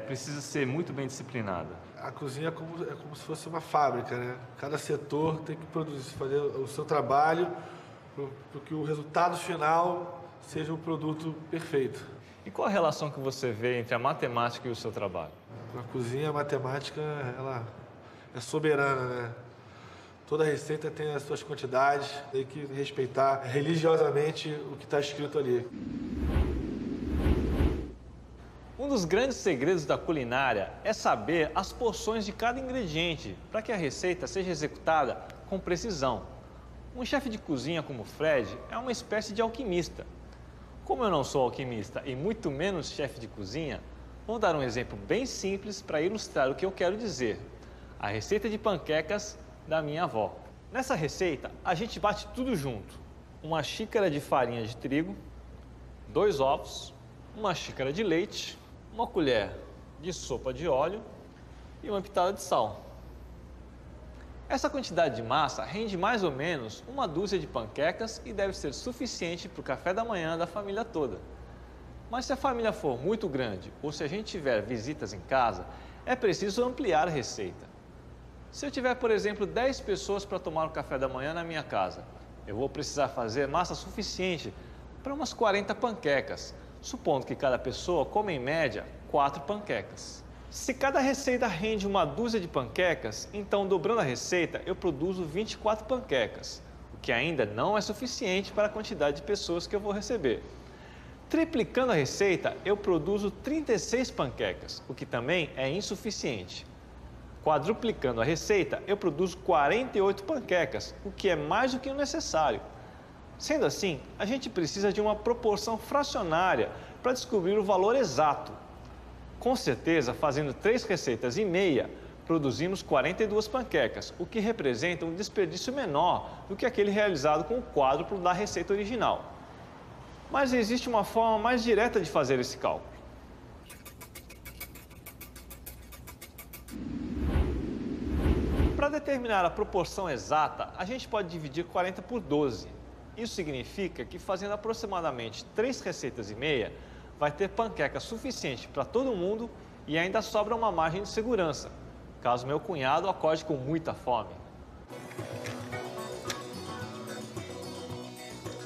precisa ser muito bem disciplinada?
A cozinha é como se fosse uma fábrica, né? Cada setor tem que produzir, fazer o seu trabalho para que o resultado final seja um produto perfeito.
E qual a relação que você vê entre a matemática e o seu trabalho?
Na cozinha, a matemática ela é soberana, né? Toda receita tem as suas quantidades, tem que respeitar religiosamente o que está escrito ali.
Um dos grandes segredos da culinária é saber as porções de cada ingrediente para que a receita seja executada com precisão. Um chefe de cozinha como Fred é uma espécie de alquimista. Como eu não sou alquimista e muito menos chefe de cozinha, vou dar um exemplo bem simples para ilustrar o que eu quero dizer. A receita de panquecas da minha avó. Nessa receita, a gente bate tudo junto. 1 xícara de farinha de trigo, 2 ovos, 1 xícara de leite, 1 colher de sopa de óleo e 1 pitada de sal. Essa quantidade de massa rende mais ou menos 1 dúzia de panquecas e deve ser suficiente para o café da manhã da família toda. Mas se a família for muito grande ou se a gente tiver visitas em casa, é preciso ampliar a receita. Se eu tiver, por exemplo, 10 pessoas para tomar o café da manhã na minha casa, eu vou precisar fazer massa suficiente para umas 40 panquecas, supondo que cada pessoa come em média 4 panquecas. Se cada receita rende 1 dúzia de panquecas, então dobrando a receita eu produzo 24 panquecas, o que ainda não é suficiente para a quantidade de pessoas que eu vou receber. Triplicando a receita eu produzo 36 panquecas, o que também é insuficiente. Quadruplicando a receita eu produzo 48 panquecas, o que é mais do que o necessário. Sendo assim, a gente precisa de uma proporção fracionária para descobrir o valor exato. Com certeza, fazendo 3 receitas e meia, produzimos 42 panquecas, o que representa um desperdício menor do que aquele realizado com o quádruplo da receita original. Mas existe uma forma mais direta de fazer esse cálculo. Para determinar a proporção exata, a gente pode dividir 40 por 12. Isso significa que fazendo aproximadamente 3 receitas e meia, vai ter panqueca suficiente para todo mundo e ainda sobra uma margem de segurança, caso meu cunhado acorde com muita fome.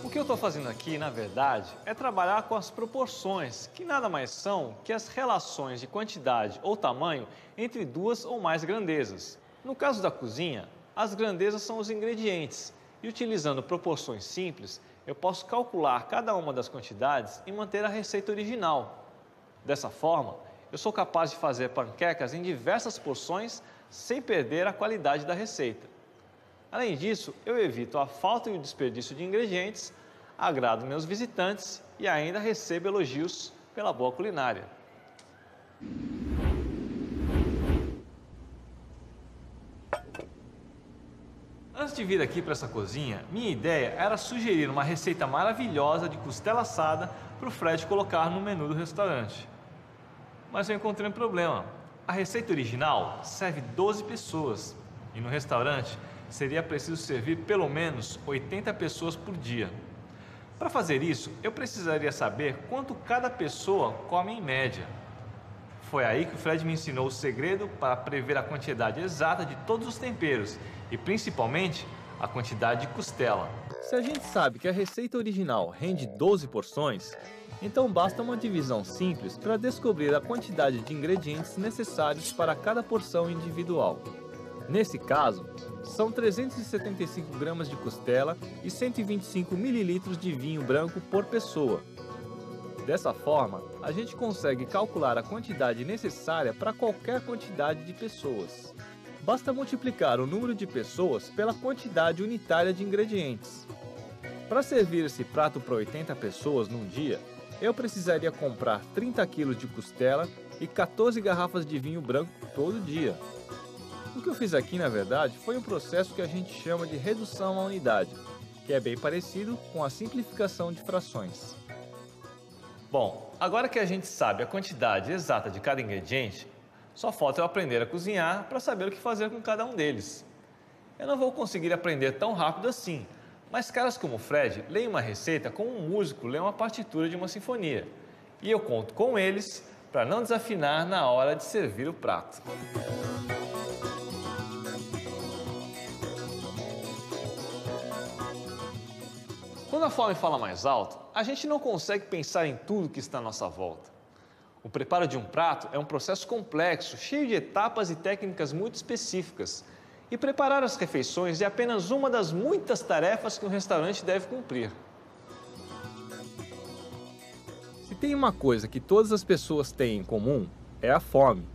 O que eu estou fazendo aqui, na verdade, é trabalhar com as proporções, que nada mais são que as relações de quantidade ou tamanho entre 2 ou mais grandezas. No caso da cozinha, as grandezas são os ingredientes e, utilizando proporções simples, eu posso calcular cada uma das quantidades e manter a receita original. Dessa forma, eu sou capaz de fazer panquecas em diversas porções sem perder a qualidade da receita. Além disso, eu evito a falta e o desperdício de ingredientes, agrado meus visitantes e ainda recebo elogios pela boa culinária. Antes de vir aqui para essa cozinha, minha ideia era sugerir uma receita maravilhosa de costela assada para o Fred colocar no menu do restaurante. Mas eu encontrei um problema. A receita original serve 12 pessoas e no restaurante seria preciso servir pelo menos 80 pessoas por dia. Para fazer isso, eu precisaria saber quanto cada pessoa come em média. Foi aí que o Fred me ensinou o segredo para prever a quantidade exata de todos os temperos e, principalmente, a quantidade de costela. Se a gente sabe que a receita original rende 12 porções, então basta uma divisão simples para descobrir a quantidade de ingredientes necessários para cada porção individual. Nesse caso, são 375 gramas de costela e 125 mililitros de vinho branco por pessoa. Dessa forma, a gente consegue calcular a quantidade necessária para qualquer quantidade de pessoas. Basta multiplicar o número de pessoas pela quantidade unitária de ingredientes. Para servir esse prato para 80 pessoas num dia, eu precisaria comprar 30 kg de costela e 14 garrafas de vinho branco todo dia. O que eu fiz aqui, na verdade, foi um processo que a gente chama de redução à unidade, que é bem parecido com a simplificação de frações. Bom, agora que a gente sabe a quantidade exata de cada ingrediente, só falta eu aprender a cozinhar para saber o que fazer com cada um deles. Eu não vou conseguir aprender tão rápido assim, mas caras como o Fred leem uma receita como um músico lê uma partitura de uma sinfonia. E eu conto com eles para não desafinar na hora de servir o prato. Quando a fome fala mais alto, a gente não consegue pensar em tudo que está à nossa volta. O preparo de um prato é um processo complexo, cheio de etapas e técnicas muito específicas. E preparar as refeições é apenas uma das muitas tarefas que um restaurante deve cumprir. Se tem uma coisa que todas as pessoas têm em comum, é a fome.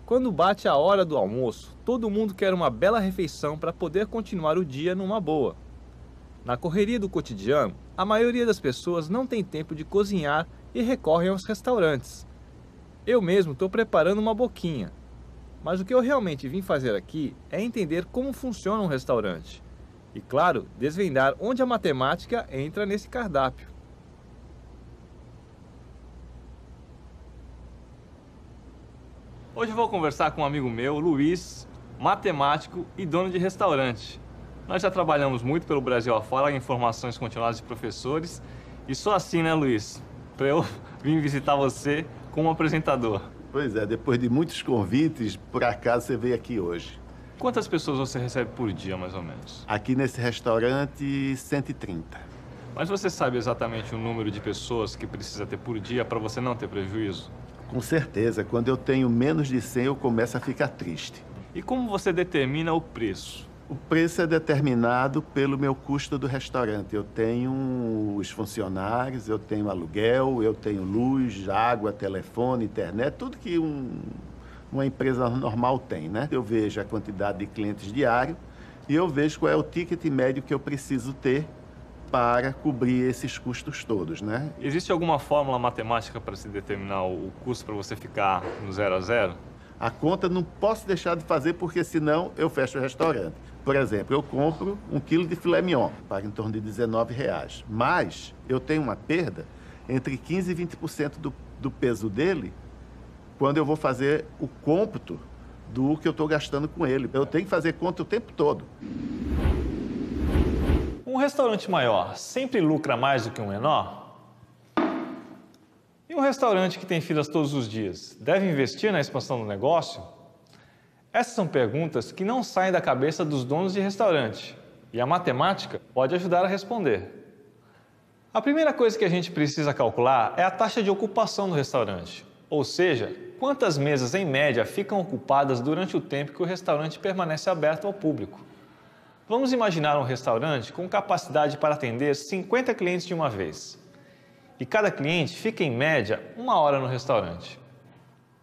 Quando bate a hora do almoço, todo mundo quer uma bela refeição para poder continuar o dia numa boa. Na correria do cotidiano, a maioria das pessoas não tem tempo de cozinhar e recorrem aos restaurantes. Eu mesmo estou preparando uma boquinha. Mas o que eu realmente vim fazer aqui é entender como funciona um restaurante. E, claro, desvendar onde a matemática entra nesse cardápio. Hoje eu vou conversar com um amigo meu, Luiz, matemático e dono de restaurante. Nós já trabalhamos muito pelo Brasil afora em formações continuadas de professores. E só assim, né, Luiz? Para eu vir visitar você como apresentador.
Pois é, depois de muitos convites, por acaso você veio aqui hoje.
Quantas pessoas você recebe por dia, mais ou menos?
Aqui nesse restaurante, 130.
Mas você sabe exatamente o número de pessoas que precisa ter por dia para você não ter prejuízo?
Com certeza, quando eu tenho menos de 100, eu começo a ficar triste.
E como você determina o preço?
O preço é determinado pelo meu custo do restaurante. Eu tenho os funcionários, eu tenho aluguel, eu tenho luz, água, telefone, internet, tudo que uma empresa normal tem, né? Eu vejo a quantidade de clientes diário e eu vejo qual é o ticket médio que eu preciso ter para cobrir esses custos todos, né?
Existe alguma fórmula matemática para se determinar o custo para você ficar no 0 a 0?
A conta não posso deixar de fazer porque senão eu fecho o restaurante. Por exemplo, eu compro 1 quilo de filé mignon, pago em torno de R$19. Mas eu tenho uma perda entre 15% e 20% do peso dele quando eu vou fazer o cômputo do que eu estou gastando com ele. Eu tenho que fazer conta o tempo todo.
Um restaurante maior sempre lucra mais do que um menor? E um restaurante que tem filas todos os dias, deve investir na expansão do negócio? Essas são perguntas que não saem da cabeça dos donos de restaurante, e a matemática pode ajudar a responder. A primeira coisa que a gente precisa calcular é a taxa de ocupação do restaurante, ou seja, quantas mesas em média ficam ocupadas durante o tempo que o restaurante permanece aberto ao público. Vamos imaginar um restaurante com capacidade para atender 50 clientes de uma vez. E cada cliente fica em média 1 hora no restaurante.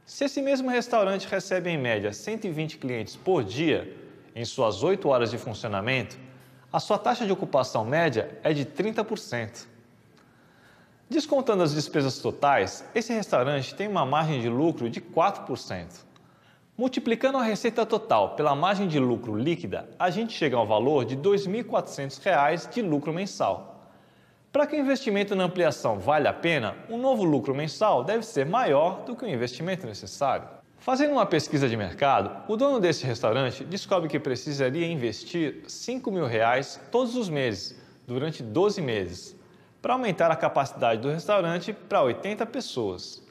Se esse mesmo restaurante recebe em média 120 clientes por dia, em suas 8 horas de funcionamento, a sua taxa de ocupação média é de 30%. Descontando as despesas totais, esse restaurante tem uma margem de lucro de 4%. Multiplicando a receita total pela margem de lucro líquida, a gente chega ao valor de R$ 2.400 de lucro mensal. Para que o investimento na ampliação valha a pena, um novo lucro mensal deve ser maior do que o investimento necessário. Fazendo uma pesquisa de mercado, o dono desse restaurante descobre que precisaria investir R$ 5.000 todos os meses, durante 12 meses, para aumentar a capacidade do restaurante para 80 pessoas.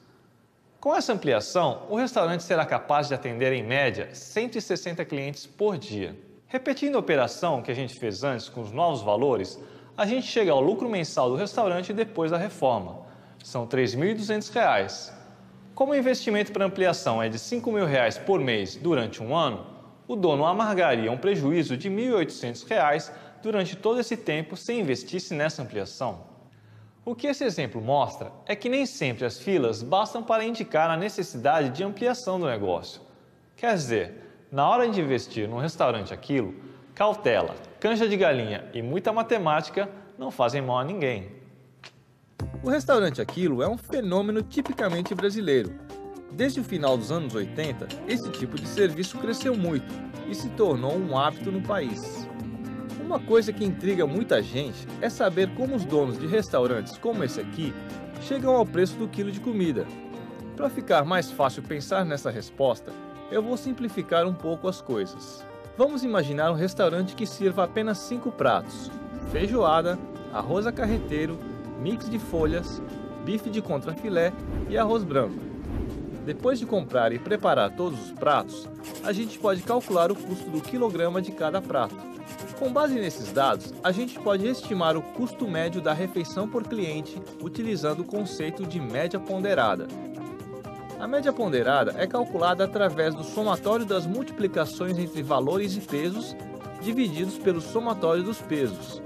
Com essa ampliação, o restaurante será capaz de atender em média 160 clientes por dia. Repetindo a operação que a gente fez antes com os novos valores, a gente chega ao lucro mensal do restaurante depois da reforma. São R$ 3.200. Como o investimento para ampliação é de R$ 5.000 por mês durante um ano, o dono amargaria um prejuízo de R$ 1.800 durante todo esse tempo se investisse nessa ampliação. O que esse exemplo mostra é que nem sempre as filas bastam para indicar a necessidade de ampliação do negócio. Quer dizer, na hora de investir num restaurante Aquilo, cautela, canja de galinha e muita matemática não fazem mal a ninguém.
O restaurante Aquilo é um fenômeno tipicamente brasileiro. Desde o final dos anos 80, esse tipo de serviço cresceu muito e se tornou um hábito no país. Uma coisa que intriga muita gente é saber como os donos de restaurantes como esse aqui chegam ao preço do quilo de comida. Para ficar mais fácil pensar nessa resposta, eu vou simplificar um pouco as coisas. Vamos imaginar um restaurante que sirva apenas 5 pratos: feijoada, arroz acarreteiro, mix de folhas, bife de contrafilé e arroz branco. Depois de comprar e preparar todos os pratos, a gente pode calcular o custo do quilograma de cada prato. Com base nesses dados, a gente pode estimar o custo médio da refeição por cliente utilizando o conceito de média ponderada. A média ponderada é calculada através do somatório das multiplicações entre valores e pesos divididos pelo somatório dos pesos.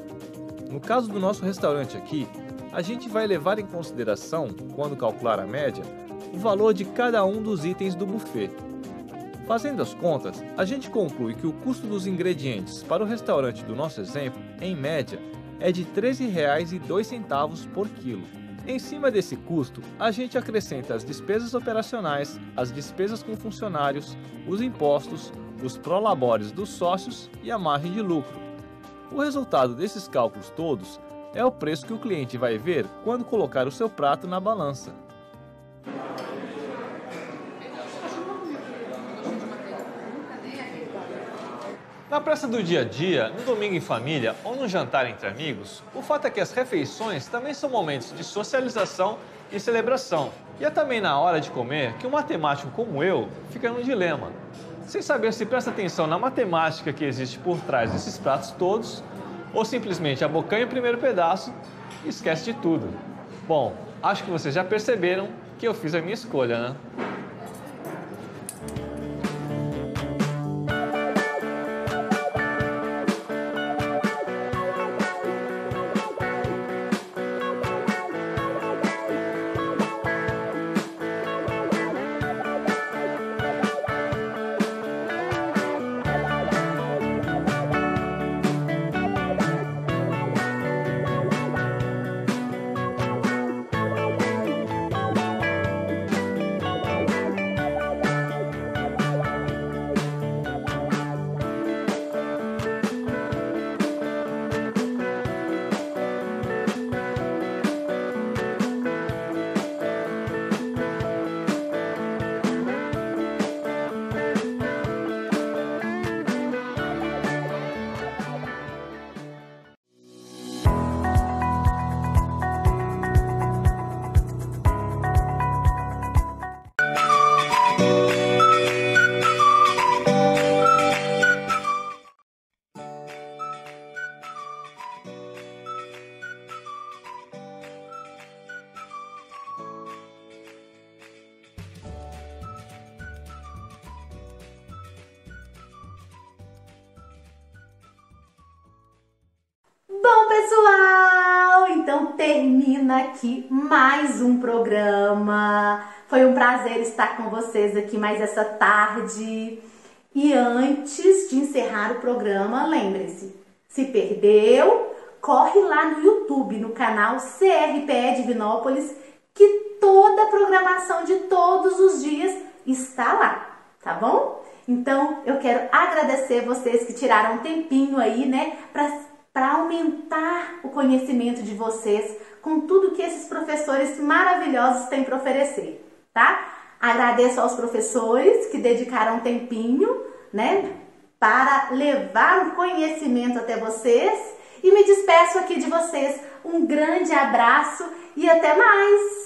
No caso do nosso restaurante aqui, a gente vai levar em consideração, quando calcular a média, o valor de cada um dos itens do buffet. Fazendo as contas, a gente conclui que o custo dos ingredientes para o restaurante do nosso exemplo, em média, é de R$ 13,02 por quilo. Em cima desse custo, a gente acrescenta as despesas operacionais, as despesas com funcionários, os impostos, os prolabores dos sócios e a margem de lucro. O resultado desses cálculos todos é o preço que o cliente vai ver quando colocar o seu prato na balança.
Na pressa do dia a dia, no domingo em família ou no jantar entre amigos, o fato é que as refeições também são momentos de socialização e celebração. E é também na hora de comer que um matemático como eu fica num dilema, sem saber se presta atenção na matemática que existe por trás desses pratos todos, ou simplesmente abocanha o primeiro pedaço e esquece de tudo. Bom, acho que vocês já perceberam que eu fiz a minha escolha, né?
Bom, pessoal, então termina aqui mais um programa. Foi um prazer estar com vocês aqui mais essa tarde. E antes de encerrar o programa, lembre-se, se perdeu, corre lá no YouTube, no canal CRPE Divinópolis, que toda a programação de todos os dias está lá, tá bom? Então, eu quero agradecer vocês que tiraram um tempinho aí, né, para aumentar o conhecimento de vocês com tudo que esses professores maravilhosos têm para oferecer, tá? Agradeço aos professores que dedicaram um tempinho, né, para levar um conhecimento até vocês e me despeço aqui de vocês. Um grande abraço e até mais!